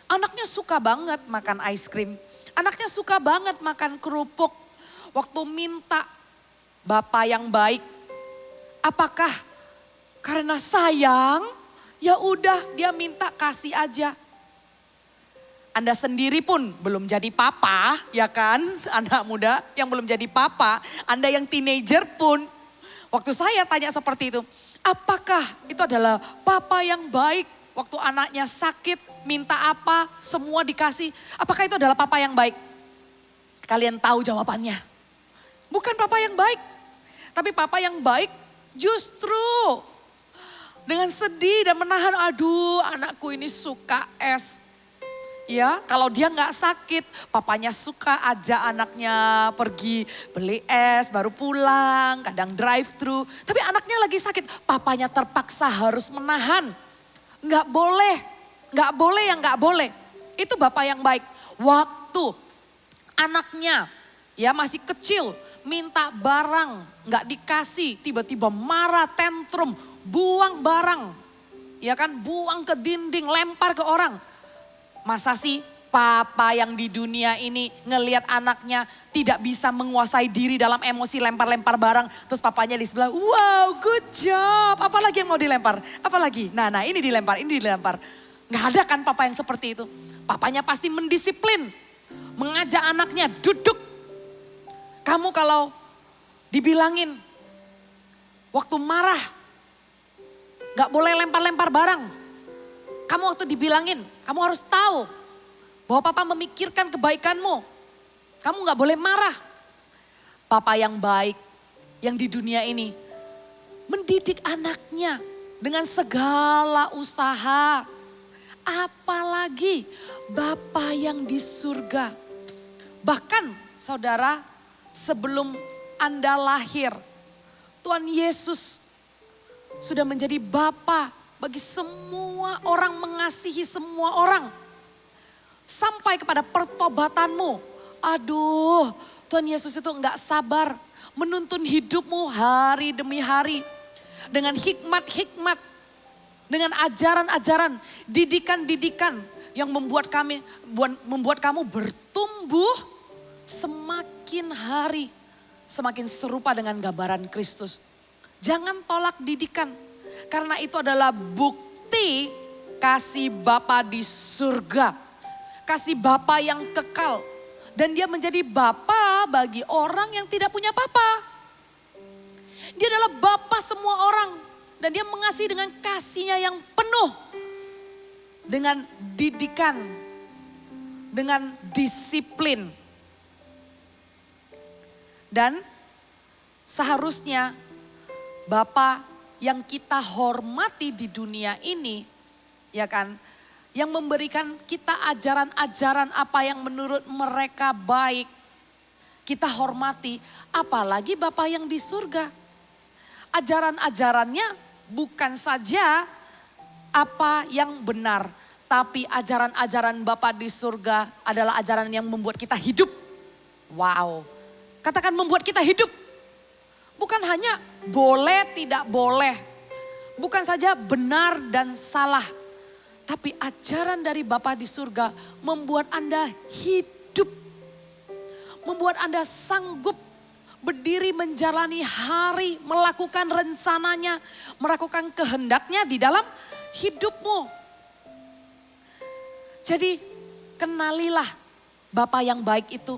F: Anaknya suka banget makan ice cream, anaknya suka banget makan kerupuk. Waktu minta Bapa yang baik, apakah karena sayang? Ya udah dia minta kasih aja. Anda sendiri pun belum jadi papa, ya kan? Anak muda yang belum jadi papa, Anda yang teenager pun. Waktu saya tanya seperti itu, apakah itu adalah papa yang baik? Waktu anaknya sakit, minta apa, semua dikasih. Apakah itu adalah papa yang baik? Kalian tahu jawabannya. Bukan papa yang baik. Tapi papa yang baik justru dengan sedih dan menahan, aduh anakku ini suka es. Ya, kalau dia nggak sakit, papanya suka ajak anaknya pergi beli es, baru pulang, kadang drive thru. Tapi anaknya lagi sakit, papanya terpaksa harus menahan. Nggak boleh yang nggak boleh. Itu bapak yang baik. Waktu anaknya ya masih kecil, minta barang, nggak dikasih, tiba-tiba marah, tantrum, buang barang. Ya kan, buang ke dinding, lempar ke orang. Masa sih papa yang di dunia ini ngelihat anaknya tidak bisa menguasai diri dalam emosi lempar-lempar barang. Terus papanya di sebelah, wow good job. Apalagi yang mau dilempar? Apalagi? Nah ini dilempar, ini dilempar. Gak ada kan papa yang seperti itu. Papanya pasti mendisiplin. Mengajak anaknya duduk. Kamu kalau dibilangin waktu marah gak boleh lempar-lempar barang. Kamu waktu dibilangin, kamu harus tahu bahwa papa memikirkan kebaikanmu. Kamu gak boleh marah. Papa yang baik, yang di dunia ini mendidik anaknya dengan segala usaha. Apalagi Bapa yang di surga. Bahkan saudara, sebelum Anda lahir, Tuhan Yesus sudah menjadi Bapa bagi semua orang, mengasihi semua orang. Sampai kepada pertobatanmu, Aduh, Tuhan Yesus itu enggak sabar menuntun hidupmu hari demi hari. Dengan hikmat-hikmat, dengan ajaran-ajaran, didikan-didikan yang membuat kamu bertumbuh semakin hari, semakin serupa dengan gambaran Kristus. Jangan tolak didikan, karena itu adalah bukti kasih Bapa di surga. Kasih Bapa yang kekal. Dan dia menjadi Bapa bagi orang yang tidak punya Bapa. Dia adalah Bapa semua orang. Dan dia mengasihi dengan kasihnya yang penuh. Dengan didikan. Dengan disiplin. Dan seharusnya Bapa yang kita hormati di dunia ini, ya kan, yang memberikan kita ajaran-ajaran apa yang menurut mereka baik, kita hormati, apalagi Bapa yang di surga. Ajaran-ajarannya bukan saja apa yang benar, tapi ajaran-ajaran Bapa di surga adalah ajaran yang membuat kita hidup. Wow, katakan membuat kita hidup. Bukan hanya boleh tidak boleh, bukan saja benar dan salah, tapi ajaran dari Bapa di surga membuat Anda hidup. Membuat Anda sanggup berdiri menjalani hari, melakukan rencananya, melakukan kehendaknya di dalam hidupmu. Jadi kenalilah Bapa yang baik itu.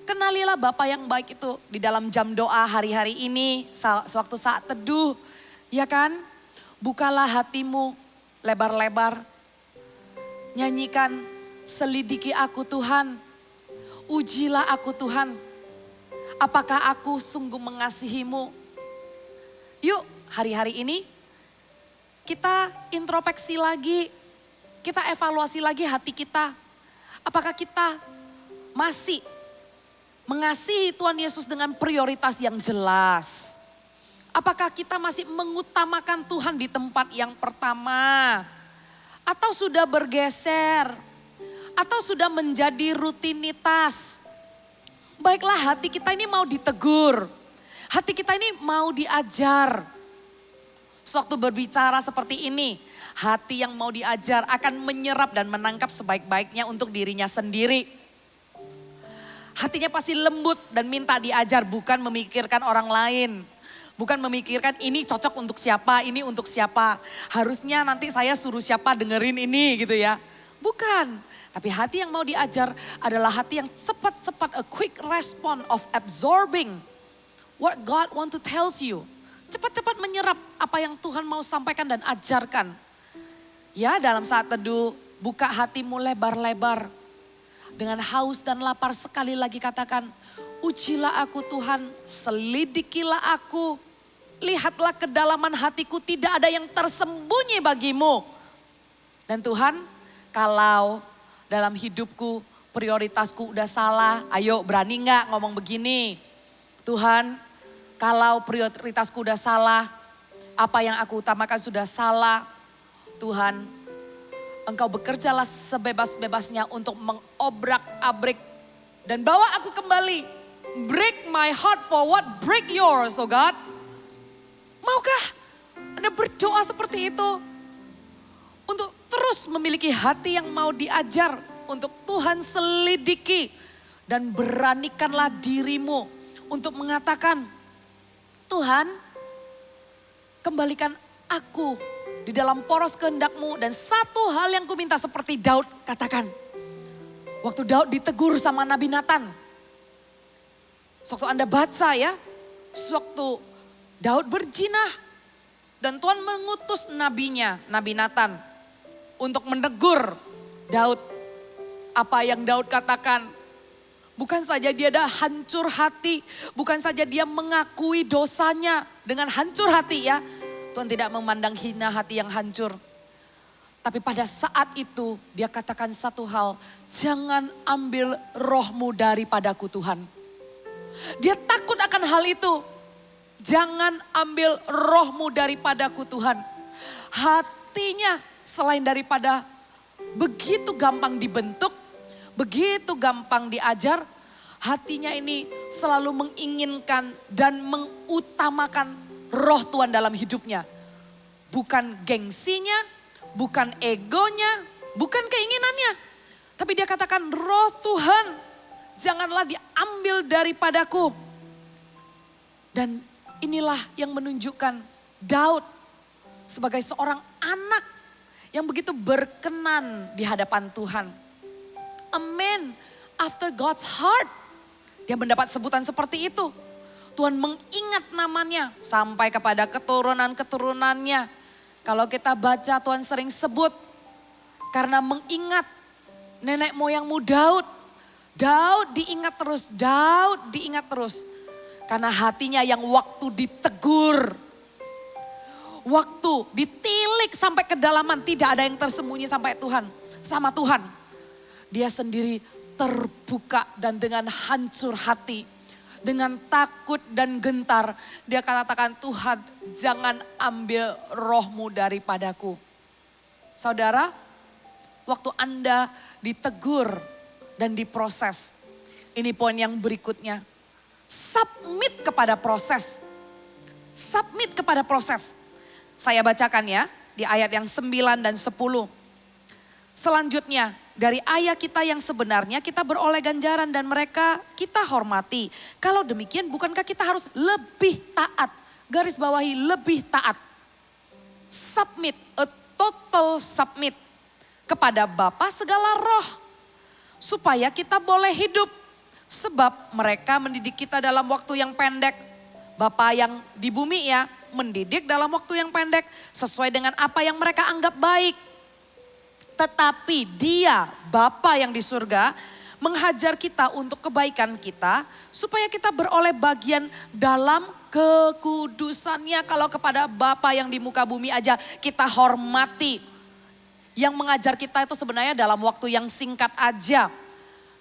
F: Kenalilah Bapa yang baik itu di dalam jam doa hari-hari ini, sewaktu saat teduh, ya kan? Bukalah hatimu lebar-lebar. Nyanyikan, selidiki aku Tuhan, ujilah aku Tuhan. Apakah aku sungguh mengasihimu? Yuk hari-hari ini kita introspeksi lagi, kita evaluasi lagi hati kita. Apakah kita masih mengasihi Tuhan Yesus dengan prioritas yang jelas? Apakah kita masih mengutamakan Tuhan di tempat yang pertama? Atau sudah bergeser? Atau sudah menjadi rutinitas? Baiklah, hati kita ini mau ditegur. Hati kita ini mau diajar. Sewaktu berbicara seperti ini, hati yang mau diajar akan menyerap dan menangkap sebaik-baiknya untuk dirinya sendiri. Hatinya pasti lembut dan minta diajar, bukan memikirkan orang lain. Bukan memikirkan ini cocok untuk siapa, ini untuk siapa. Harusnya nanti saya suruh siapa dengerin ini gitu ya. Bukan. Tapi hati yang mau diajar adalah hati yang cepat-cepat, a quick response of absorbing what God want to tells you. Cepat-cepat menyerap apa yang Tuhan mau sampaikan dan ajarkan. Ya, dalam saat teduh, buka hatimu lebar-lebar. Dengan haus dan lapar sekali lagi katakan, ujilah aku Tuhan, selidikilah aku. Lihatlah kedalaman hatiku, tidak ada yang tersembunyi bagimu. Dan Tuhan, kalau dalam hidupku prioritasku udah salah, ayo berani gak ngomong begini? Tuhan, kalau prioritasku udah salah, apa yang aku utamakan sudah salah. Tuhan, Engkau bekerjalah sebebas-bebasnya untuk mengobrak-abrik dan bawa aku kembali. Break my heart for what break yours, oh God. Maukah Anda berdoa seperti itu? Untuk terus memiliki hati yang mau diajar, untuk Tuhan selidiki. Dan beranikanlah dirimu untuk mengatakan, Tuhan kembalikan aku di dalam poros kehendak-Mu. Dan satu hal yang ku minta seperti Daud katakan. Waktu Daud ditegur sama Nabi Nathan. Sewaktu Anda baca ya, sewaktu Daud berzinah. Dan Tuhan mengutus nabinya, Nabi Nathan. Untuk menegur Daud. Apa yang Daud katakan. Bukan saja dia dah hancur hati. Bukan saja dia mengakui dosanya dengan hancur hati ya. Tuhan tidak memandang hina hati yang hancur. Tapi pada saat itu dia katakan satu hal. Jangan ambil roh-Mu daripadaku Tuhan. Dia takut akan hal itu. Jangan ambil roh-Mu daripadaku Tuhan. Hatinya selain daripada begitu gampang dibentuk, begitu gampang diajar, hatinya ini selalu menginginkan dan mengutamakan roh Tuhan dalam hidupnya. Bukan gengsinya, bukan egonya, bukan keinginannya. Tapi dia katakan, roh Tuhan janganlah diambil daripadaku. Dan inilah yang menunjukkan Daud sebagai seorang anak yang begitu berkenan di hadapan Tuhan. A man after God's heart. Dia mendapat sebutan seperti itu. Tuhan mengingat namanya sampai kepada keturunan-keturunannya. Kalau kita baca, Tuhan sering sebut karena mengingat nenek moyangmu Daud. Daud diingat terus, Daud diingat terus. Karena hatinya yang waktu ditegur, waktu ditilik sampai kedalaman, tidak ada yang tersembunyi sampai Tuhan, sama Tuhan. Dia sendiri terbuka dan dengan hancur hati, dengan takut dan gentar, dia katakan, Tuhan jangan ambil rohmu daripadaku. Saudara, waktu Anda ditegur dan diproses, ini poin yang berikutnya. Submit kepada proses. Submit kepada proses. Saya bacakan ya di ayat yang 9 dan 10. Selanjutnya, dari ayah kita yang sebenarnya kita beroleh ganjaran dan mereka kita hormati. Kalau demikian bukankah kita harus lebih taat? Garis bawahi, lebih taat. Submit, a total submit kepada Bapa segala roh. Supaya kita boleh hidup. Sebab mereka mendidik kita dalam waktu yang pendek. Bapa yang di bumi ya, mendidik dalam waktu yang pendek sesuai dengan apa yang mereka anggap baik. Tetapi dia, Bapa yang di surga, menghajar kita untuk kebaikan kita supaya kita beroleh bagian dalam kekudusannya. Kalau kepada Bapa yang di muka bumi aja kita hormati. Yang mengajar kita itu sebenarnya dalam waktu yang singkat aja.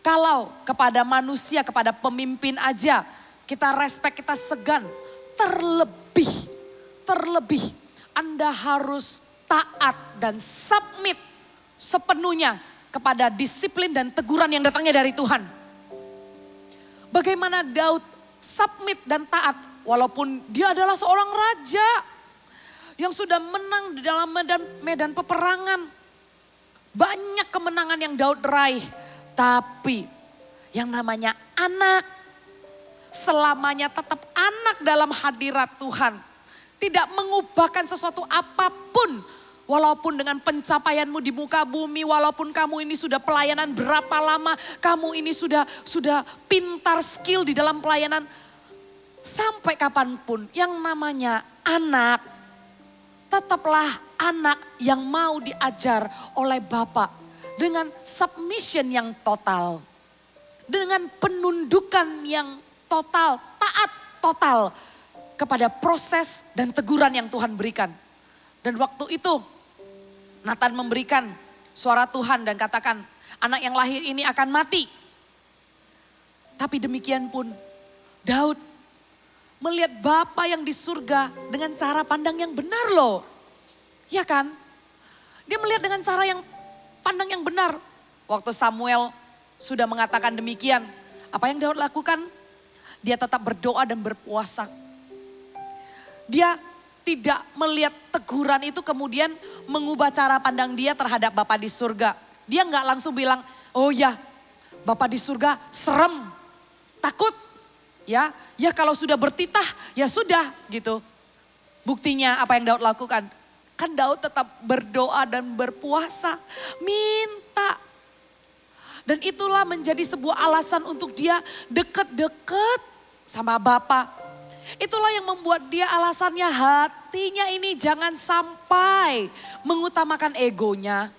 F: Kalau kepada manusia, kepada pemimpin aja kita respect, kita segan. Terlebih Anda harus taat dan submit sepenuhnya kepada disiplin dan teguran yang datangnya dari Tuhan. Bagaimana Daud submit dan taat walaupun dia adalah seorang raja yang sudah menang di dalam medan peperangan. Banyak kemenangan yang Daud raih. Tapi yang namanya anak selamanya tetap anak dalam hadirat Tuhan. Tidak mengubahkan sesuatu apapun. Walaupun dengan pencapaianmu di muka bumi, walaupun kamu ini sudah pelayanan berapa lama, kamu ini sudah pintar skill di dalam pelayanan. Sampai kapanpun yang namanya anak, tetaplah anak yang mau diajar oleh Bapa. Dengan submission yang total. Dengan penundukan yang total, taat total kepada proses dan teguran yang Tuhan berikan. Dan waktu itu Nathan memberikan suara Tuhan dan katakan, anak yang lahir ini akan mati. Tapi demikian pun Daud melihat Bapa yang di surga dengan cara pandang yang benar loh. Ya kan? Dia melihat dengan cara yang pandang yang benar. Waktu Samuel sudah mengatakan demikian, apa yang Daud lakukan? Dia tetap berdoa dan berpuasa. Dia tidak melihat teguran itu kemudian mengubah cara pandang dia terhadap Bapa di surga. Dia nggak langsung bilang, oh ya Bapa di surga serem, takut. Ya kalau sudah bertitah ya sudah gitu. Buktinya apa yang Daud lakukan? Kan Daud tetap berdoa dan berpuasa, minta. Dan itulah menjadi sebuah alasan untuk dia deket-deket sama Bapa. Itulah yang membuat dia alasannya hatinya ini jangan sampai mengutamakan egonya.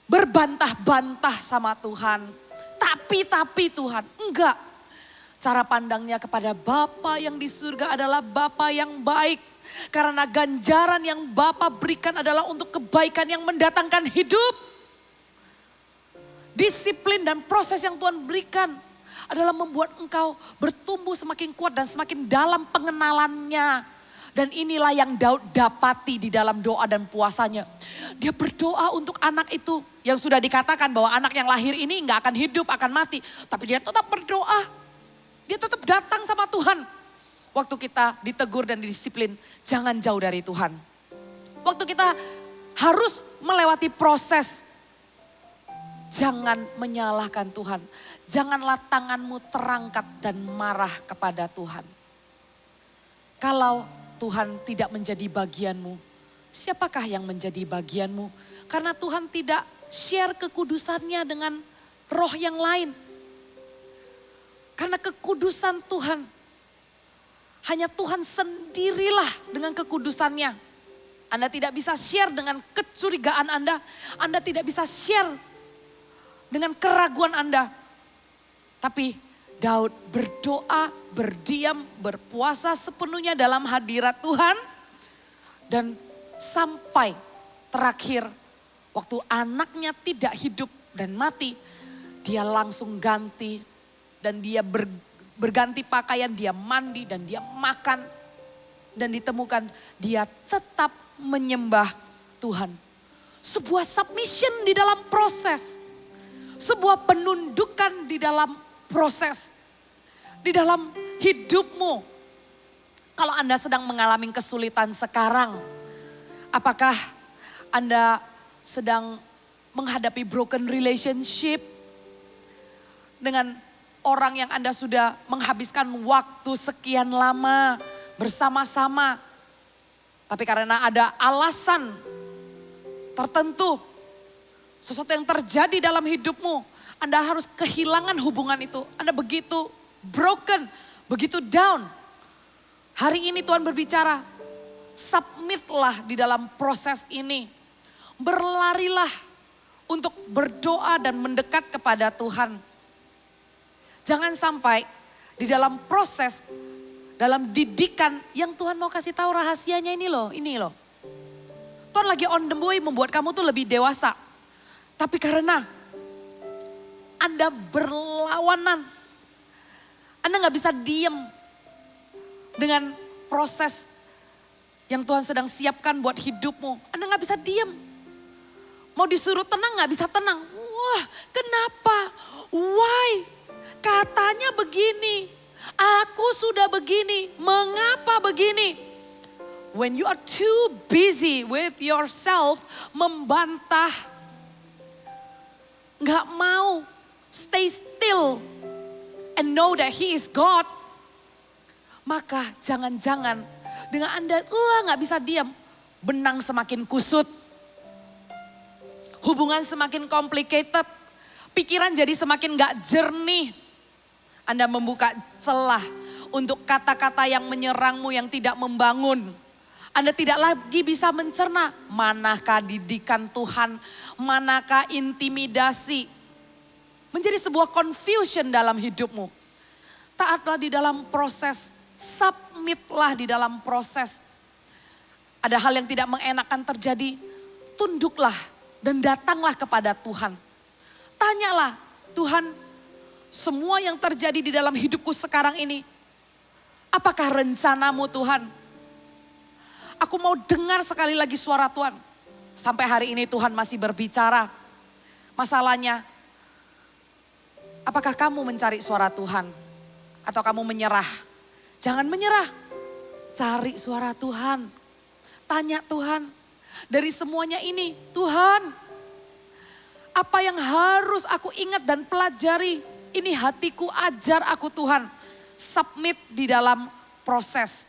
F: Berbantah-bantah sama Tuhan. Tapi Tuhan, enggak. Cara pandangnya kepada Bapa yang di surga adalah Bapa yang baik. Karena ganjaran yang Bapa berikan adalah untuk kebaikan yang mendatangkan hidup. Disiplin dan proses yang Tuhan berikan adalah membuat engkau bertumbuh semakin kuat dan semakin dalam pengenalannya. Dan inilah yang Daud dapati di dalam doa dan puasanya. Dia berdoa untuk anak itu. Yang sudah dikatakan bahwa anak yang lahir ini nggak akan hidup, akan mati. Tapi dia tetap berdoa. Dia tetap datang sama Tuhan. Waktu kita ditegur dan didisiplin, jangan jauh dari Tuhan. Waktu kita harus melewati proses, jangan menyalahkan Tuhan. Janganlah tanganmu terangkat dan marah kepada Tuhan. Kalau Tuhan tidak menjadi bagianmu, siapakah yang menjadi bagianmu? Karena Tuhan tidak share kekudusannya dengan roh yang lain. Karena kekudusan Tuhan, hanya Tuhan sendirilah dengan kekudusannya. Anda tidak bisa share dengan kecurigaan Anda. Anda tidak bisa share dengan keraguan Anda. Tapi Daud berdoa, berdiam, berpuasa sepenuhnya dalam hadirat Tuhan. Dan sampai terakhir waktu anaknya tidak hidup dan mati, dia langsung ganti dan dia berganti pakaian, dia mandi dan dia makan. Dan ditemukan dia tetap menyembah Tuhan. Sebuah submission di dalam proses. Sebuah penundukan di dalam proses. Di dalam hidupmu. Kalau Anda sedang mengalami kesulitan sekarang. Apakah Anda sedang menghadapi broken relationship. Dengan orang yang Anda sudah menghabiskan waktu sekian lama bersama-sama. Tapi karena ada alasan tertentu. Sesuatu yang terjadi dalam hidupmu. Anda harus kehilangan hubungan itu. Anda begitu broken, begitu down. Hari ini Tuhan berbicara, submitlah di dalam proses ini. Berlarilah untuk berdoa dan mendekat kepada Tuhan. Jangan sampai di dalam proses, dalam didikan yang Tuhan mau kasih tahu rahasianya ini loh. Tuhan lagi on the way membuat kamu tuh lebih dewasa. Tapi karena Anda berlawanan, Anda gak bisa diem dengan proses yang Tuhan sedang siapkan buat hidupmu. Anda gak bisa diem. Mau disuruh tenang gak bisa tenang. Wah, kenapa? Why? Katanya begini. Aku sudah begini. Mengapa begini? When you are too busy with yourself, membantah, gak mau stay still and know that He is God, maka jangan-jangan dengan Anda gak bisa diam, benang semakin kusut, hubungan semakin complicated, pikiran jadi semakin gak jernih. Anda membuka celah untuk kata-kata yang menyerangmu yang tidak membangun. Anda tidak lagi bisa mencerna manakah didikan Tuhan, manakah intimidasi. Menjadi sebuah confusion dalam hidupmu. Taatlah di dalam proses, submitlah di dalam proses. Ada hal yang tidak mengenakan terjadi, tunduklah dan datanglah kepada Tuhan. Tanyalah, Tuhan, semua yang terjadi di dalam hidupku sekarang ini, apakah rencanamu Tuhan? Aku mau dengar sekali lagi suara Tuhan. Sampai hari ini Tuhan masih berbicara. Masalahnya, apakah kamu mencari suara Tuhan? Atau kamu menyerah? Jangan menyerah. Cari suara Tuhan. Tanya Tuhan. Dari semuanya ini, Tuhan, apa yang harus aku ingat dan pelajari? Ini hatiku, ajar aku Tuhan. Submit di dalam proses.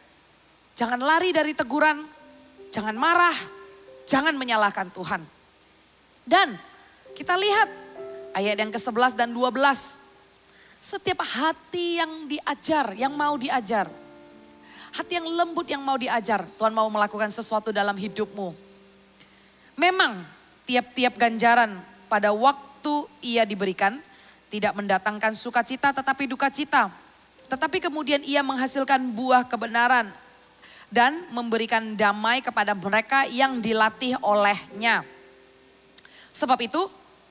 F: Jangan lari dari teguran. Jangan marah. Jangan menyalahkan Tuhan. Dan kita lihat ayat yang ke-11 dan 12. Setiap hati yang diajar, yang mau diajar. Hati yang lembut yang mau diajar. Tuhan mau melakukan sesuatu dalam hidupmu. Memang tiap-tiap ganjaran pada waktu ia diberikan tidak mendatangkan sukacita tetapi duka cita. Tetapi kemudian ia menghasilkan buah kebenaran dan memberikan damai kepada mereka yang dilatih olehnya. Sebab itu,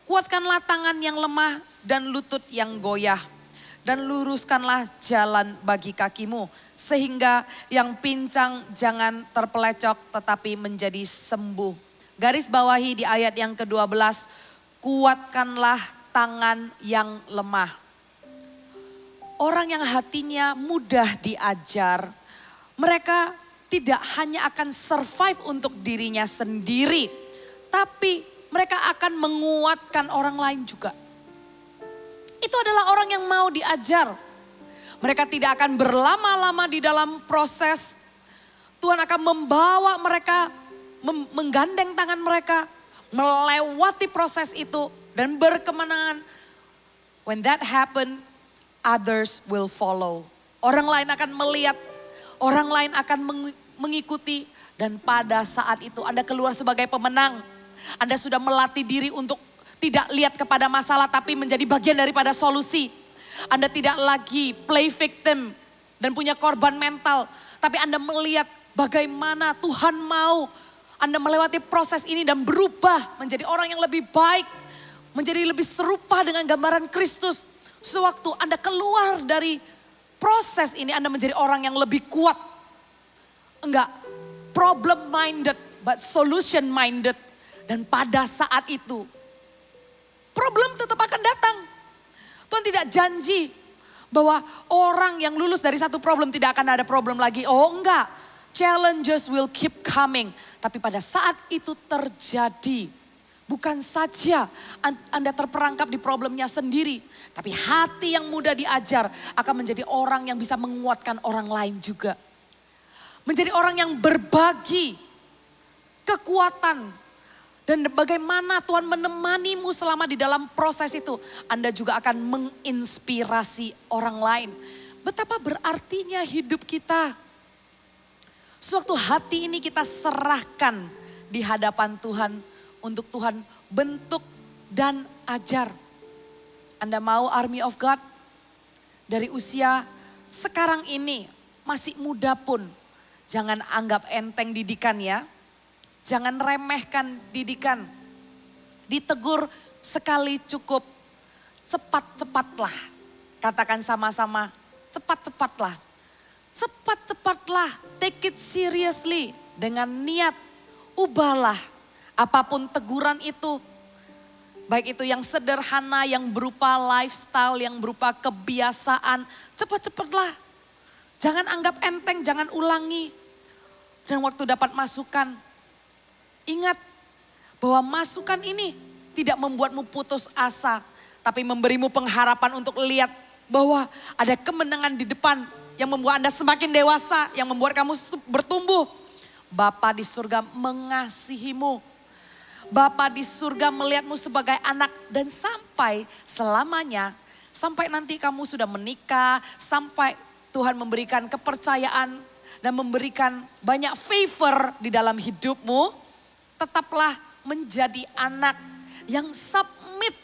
F: kuatkanlah tangan yang lemah dan lutut yang goyah. dan luruskanlah jalan bagi kakimu. Sehingga yang pincang jangan terpelecok tetapi menjadi sembuh. Garis bawahi di ayat yang ke-12, kuatkanlah tangan yang lemah. Orang yang hatinya mudah diajar, mereka tidak hanya akan survive untuk dirinya sendiri, tapi mereka akan menguatkan orang lain juga. Itu adalah orang yang mau diajar. Mereka tidak akan berlama-lama di dalam proses. Tuhan akan membawa mereka, menggandeng tangan mereka, melewati proses itu dan berkemenangan. When that happen, others will follow. Orang lain akan melihat, orang lain akan mengikuti, dan pada saat itu Anda keluar sebagai pemenang. Anda sudah melatih diri untuk tidak lihat kepada masalah tapi menjadi bagian daripada solusi. Anda tidak lagi play victim dan punya korban mental, tapi Anda melihat bagaimana Tuhan mau Anda melewati proses ini dan berubah menjadi orang yang lebih baik, menjadi lebih serupa dengan gambaran Kristus. Sewaktu Anda keluar dari proses ini, Anda menjadi orang yang lebih kuat. Enggak problem minded, but solution minded. Dan pada saat itu, problem tetap akan datang. Tuhan tidak janji bahwa orang yang lulus dari satu problem tidak akan ada problem lagi. Oh enggak, challenges will keep coming. Tapi pada saat itu terjadi, bukan saja Anda terperangkap di problemnya sendiri, tapi hati yang mudah diajar akan menjadi orang yang bisa menguatkan orang lain juga. Menjadi orang yang berbagi kekuatan. Dan bagaimana Tuhan menemanimu selama di dalam proses itu. Anda juga akan menginspirasi orang lain. Betapa berartinya hidup kita. Suatu hati ini kita serahkan di hadapan Tuhan. Untuk Tuhan bentuk dan ajar. Anda mau army of God? Dari usia sekarang ini masih muda pun. Jangan anggap enteng didikan ya. Jangan remehkan didikan. Ditegur sekali cukup. Cepat-cepatlah. Katakan sama-sama, cepat-cepatlah. Cepat-cepatlah, take it seriously. Dengan niat, ubahlah. Apapun teguran itu. Baik itu yang sederhana, yang berupa lifestyle, yang berupa kebiasaan. Cepat-cepatlah. Jangan anggap enteng, jangan ulangi. Dan waktu dapat masukan, ingat bahwa masukan ini tidak membuatmu putus asa. Tapi memberimu pengharapan untuk lihat bahwa ada kemenangan di depan yang membuat Anda semakin dewasa, yang membuat kamu bertumbuh. Bapa di surga mengasihimu. Bapa di surga melihatmu sebagai anak dan sampai selamanya. Sampai nanti kamu sudah menikah, sampai Tuhan memberikan kepercayaan dan memberikan banyak favor di dalam hidupmu, tetaplah menjadi anak yang submit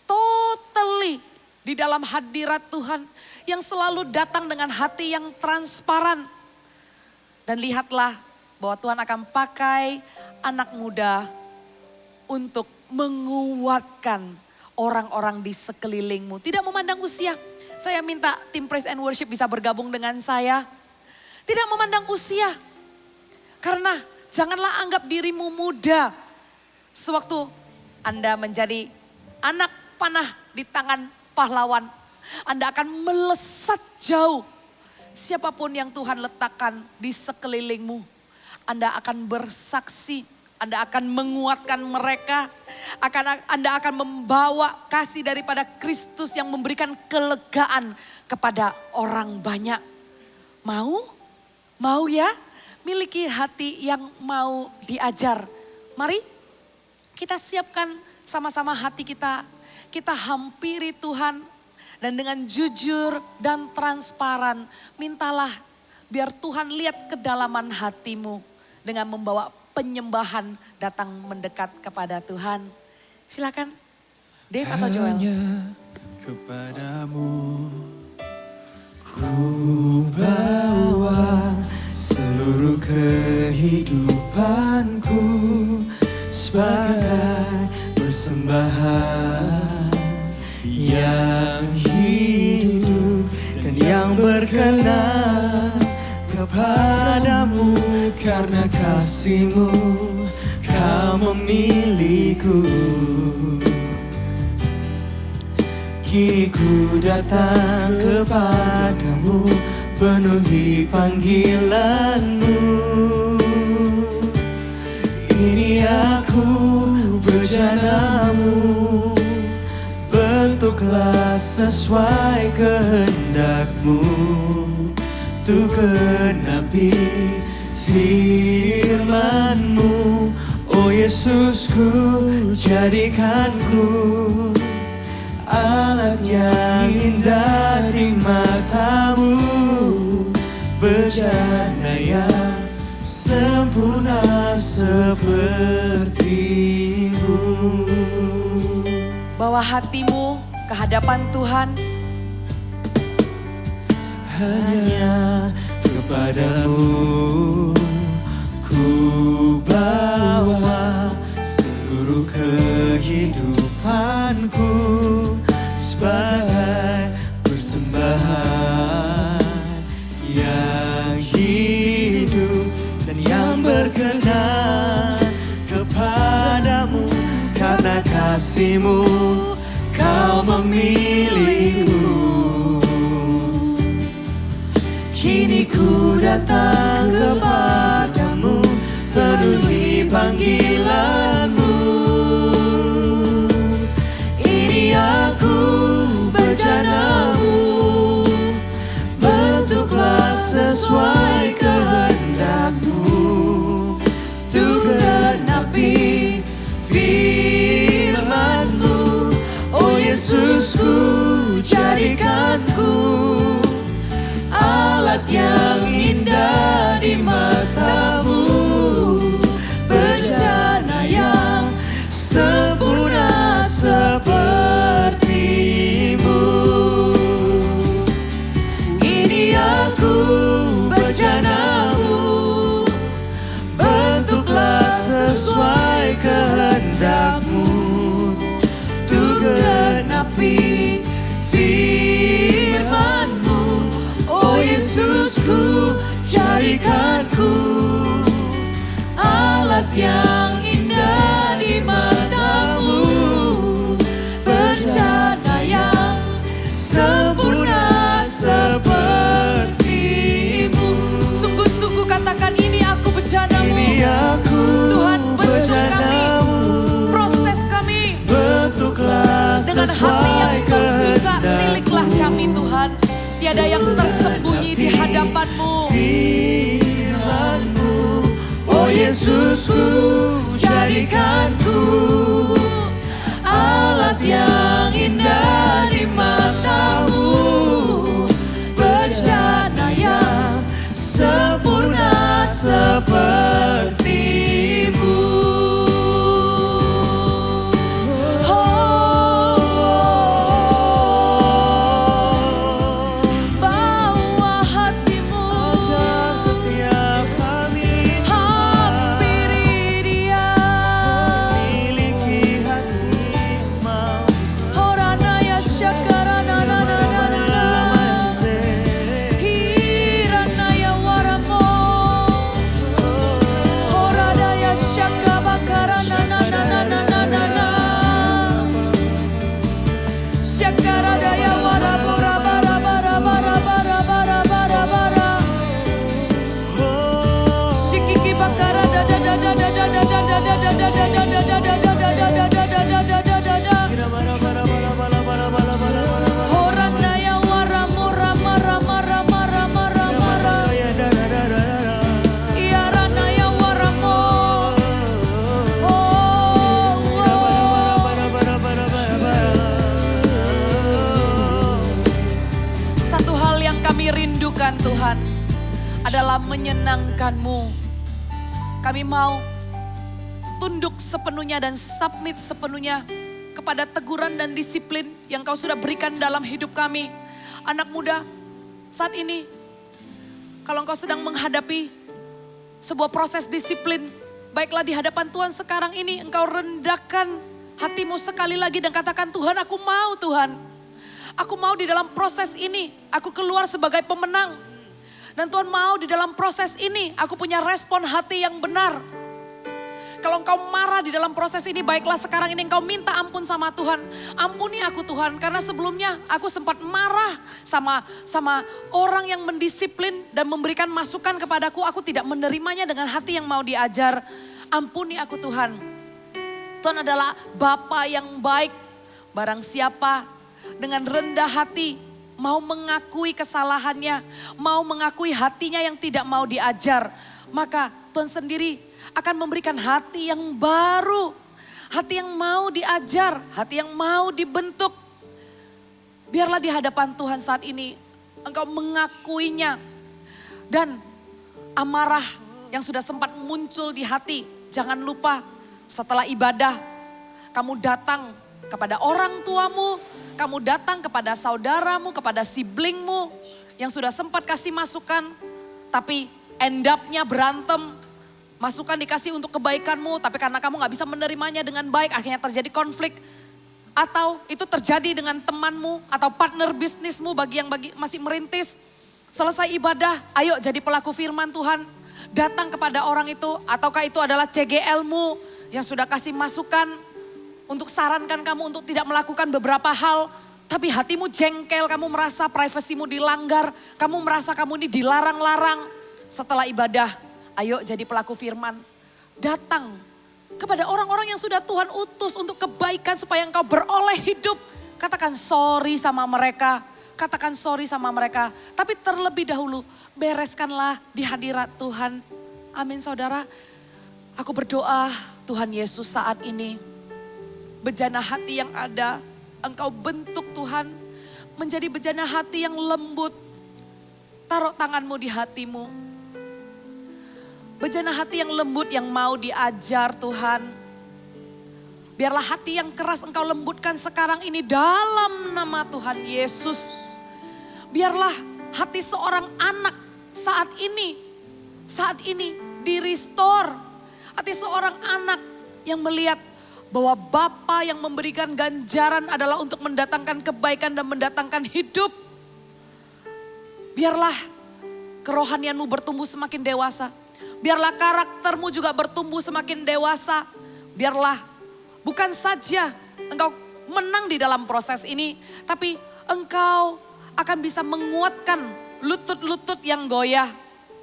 F: totally di dalam hadirat Tuhan, yang selalu datang dengan hati yang transparan. Dan lihatlah bahwa Tuhan akan pakai anak muda untuk menguatkan orang-orang di sekelilingmu. Tidak memandang usia. Saya minta tim Praise and Worship bisa bergabung dengan saya. Tidak memandang usia. Karena janganlah anggap dirimu muda. Sewaktu Anda menjadi anak panah di tangan pahlawan, Anda akan melesat jauh. Siapapun yang Tuhan letakkan di sekelilingmu, Anda akan bersaksi, Anda akan menguatkan mereka, Anda akan membawa kasih daripada Kristus yang memberikan kelegaan kepada orang banyak. Mau? Mau ya? Miliki hati yang mau diajar. Mari kita siapkan sama-sama hati kita. Kita hampiri Tuhan dan dengan jujur dan transparan mintalah biar Tuhan lihat kedalaman hatimu dengan membawa penyembahan datang mendekat kepada Tuhan. Silakan Dave atau Joel.
E: Hanya kepadamu ku bawa seluruh kehidupanku sebagai persembahan yang hidup. berkenan kepadamu, karena kasih-Mu Kau memilihku. Kini ku datang kepadamu, penuhi panggilan-Mu. Ini aku bejana-Mu, bentuklah sesuai kehendak-Mu. Tuh genapi firman-Mu, oh Yesusku, jadikanku alat yang indah di mata-Mu, bejana yang sempurna seperti-Mu.
F: Bawa hatimu ke hadapan Tuhan.
E: Hanya kepadamu ku bawa seluruh kehidupanku, sebagai persembahan yang hidup dan yang berkenan kepadamu, karena kasih-Mu Kau memilihku. Kini ku datang kepadamu, penuhi panggilan-Mu. Ini aku bejana-Mu, bentuklah sesuai kehendak-Mu. Tuh genapi firman-Mu, oh Yesusku, jadikanku alat yang indah di mata-Mu, bejana yang sempurna seperti-Mu. Ini aku bejana-Mu, bentuklah sesuai kehendak-Mu. Tuh genapi firman-Mu, oh Yesusku, jadikanku alat yang indah di mata-Mu, bejana yang sempurna seperti-Mu. Sungguh-sungguh katakan, ini aku bejana-Mu. Ini aku Tuhan, bentuk kami, proses kami, bentuklah dengan hati yang terbuka, tiliklah kami Tuhan. Tiada yang tersembunyi di hadapan-Mu. Firman-Mu, oh Yesusku, jadikanku alat yang indah di mata-Mu, bejana yang sempurna seperti-Mu. Satu hal yang kami rindukan Tuhan adalah menyenangkan-Mu. Kami mau tunduk sepenuhnya dan submit sepenuhnya kepada teguran dan disiplin yang Kau sudah berikan dalam hidup kami. Anak muda, saat ini kalau engkau sedang menghadapi sebuah proses disiplin, baiklah di hadapan Tuhan sekarang ini engkau rendahkan hatimu sekali lagi dan katakan, Tuhan, aku mau Tuhan. Aku mau di dalam proses ini, aku keluar sebagai pemenang. Dan Tuhan mau di dalam proses ini, aku punya respon hati yang benar. Kalau engkau marah di dalam proses ini, baiklah sekarang ini engkau minta ampun sama Tuhan. Ampuni aku Tuhan, karena sebelumnya aku sempat marah sama orang yang mendisiplin dan memberikan masukan kepadaku. Aku tidak menerimanya dengan hati yang mau diajar. Ampuni aku Tuhan. Tuhan adalah Bapa yang baik. Barang siapa dengan rendah hati mau mengakui kesalahannya, mau mengakui hatinya yang tidak mau diajar, maka Tuhan sendiri akan memberikan hati yang baru, hati yang mau diajar, hati yang mau dibentuk. Biarlah di hadapan Tuhan saat ini engkau mengakuinya. Dan amarah yang sudah sempat muncul di hati, jangan lupa setelah ibadah kamu datang kepada orang tuamu, kamu datang kepada saudaramu, kepada siblingmu yang sudah sempat kasih masukan, tapi end up-nya berantem. Masukan dikasih untuk kebaikanmu, tapi karena kamu gak bisa menerimanya dengan baik, akhirnya terjadi konflik. Atau itu terjadi dengan temanmu atau partner bisnismu bagi yang masih merintis. Selesai ibadah, ayo jadi pelaku firman Tuhan. Datang kepada orang itu, ataukah itu adalah CGL-mu yang sudah kasih masukan untuk sarankan kamu untuk tidak melakukan beberapa hal. Tapi hatimu jengkel, kamu merasa privasimu dilanggar, kamu merasa kamu ini dilarang-larang. Setelah ibadah, ayo jadi pelaku firman. Datang kepada orang-orang yang sudah Tuhan utus untuk kebaikan supaya engkau beroleh hidup. Katakan sorry sama mereka. Katakan sorry sama mereka. Tapi terlebih dahulu bereskanlah di hadirat Tuhan. Amin saudara. Aku berdoa Tuhan Yesus saat ini. Bejana hati yang ada engkau bentuk Tuhan. Menjadi bejana hati yang lembut. Taruh tanganmu di hatimu. Bejana hati yang lembut yang mau diajar Tuhan. Biarlah hati yang keras engkau lembutkan sekarang ini dalam nama Tuhan Yesus. Biarlah hati seorang anak saat ini di-restore. Hati seorang anak yang melihat bahwa Bapa yang memberikan ganjaran adalah untuk mendatangkan kebaikan dan mendatangkan hidup. Biarlah kerohanianmu bertumbuh semakin dewasa. Biarlah karaktermu juga bertumbuh semakin dewasa. Biarlah bukan saja engkau menang di dalam proses ini, tapi engkau akan bisa menguatkan lutut-lutut yang goyah.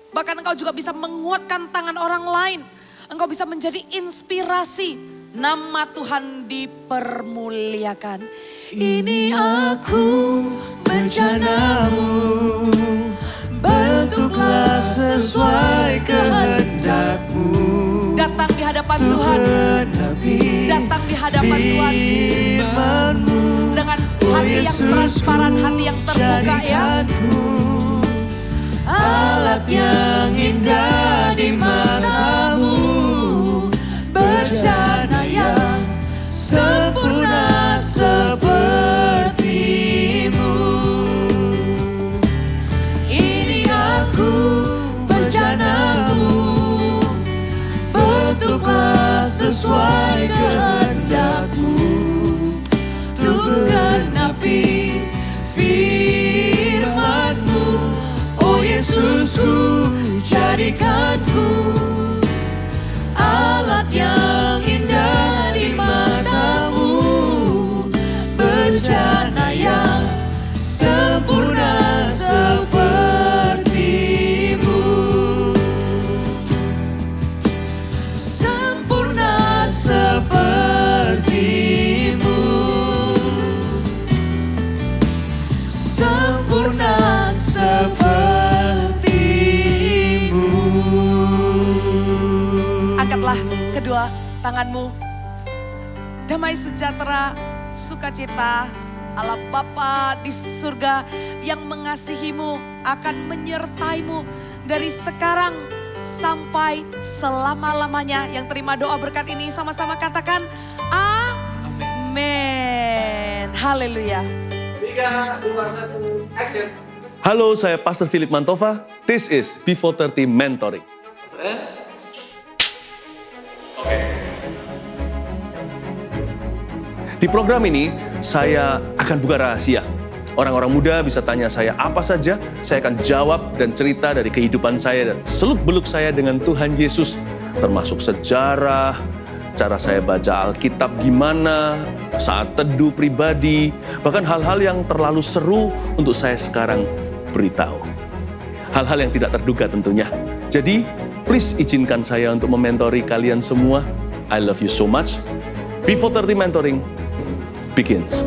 E: Bahkan engkau juga bisa menguatkan tangan orang lain. Engkau bisa menjadi inspirasi. Nama Tuhan dipermuliakan. Ini aku bejanamu, bentuklah sesuai kehendak-Mu. Datang di hadapan Tuhan. Datang di hadapan Tuhan. Dengan hati yang transparan, hati yang terbuka ya. Alat yang indah di mata-Mu, bejana yang sempurna seperti-Mu. Ini aku bejana-Mu, bentuklah sesuai kehendak-Mu, untuk genapi firman-Mu. Oh Yesusku, jadikanku alat yang indah di mata-Mu, bejana yang sempurna seperti-Mu. Sempurna seperti-Mu. Sempurna seperti-Mu. Angkatlah kedua tanganmu. Damai sejahtera, sukacita Allah Bapa di surga yang mengasihimu akan menyertaimu dari sekarang sampai selama-lamanya. Yang terima doa berkat ini sama-sama katakan amin. Haleluya.
G: 3, 2, 1, action.
H: Halo, saya Pastor Philip Mantova. This is Before 30 Mentoring. Di program ini, saya akan buka rahasia. Orang-orang muda bisa tanya saya apa saja, saya akan jawab dan cerita dari kehidupan saya dan seluk-beluk saya dengan Tuhan Yesus, termasuk sejarah, cara saya baca Alkitab gimana, saat teduh pribadi, bahkan hal-hal yang terlalu seru untuk saya sekarang beritahu. Hal-hal yang tidak terduga tentunya. Jadi, please izinkan saya untuk mementori kalian semua. I love you so much. Before 30 Mentoring begins.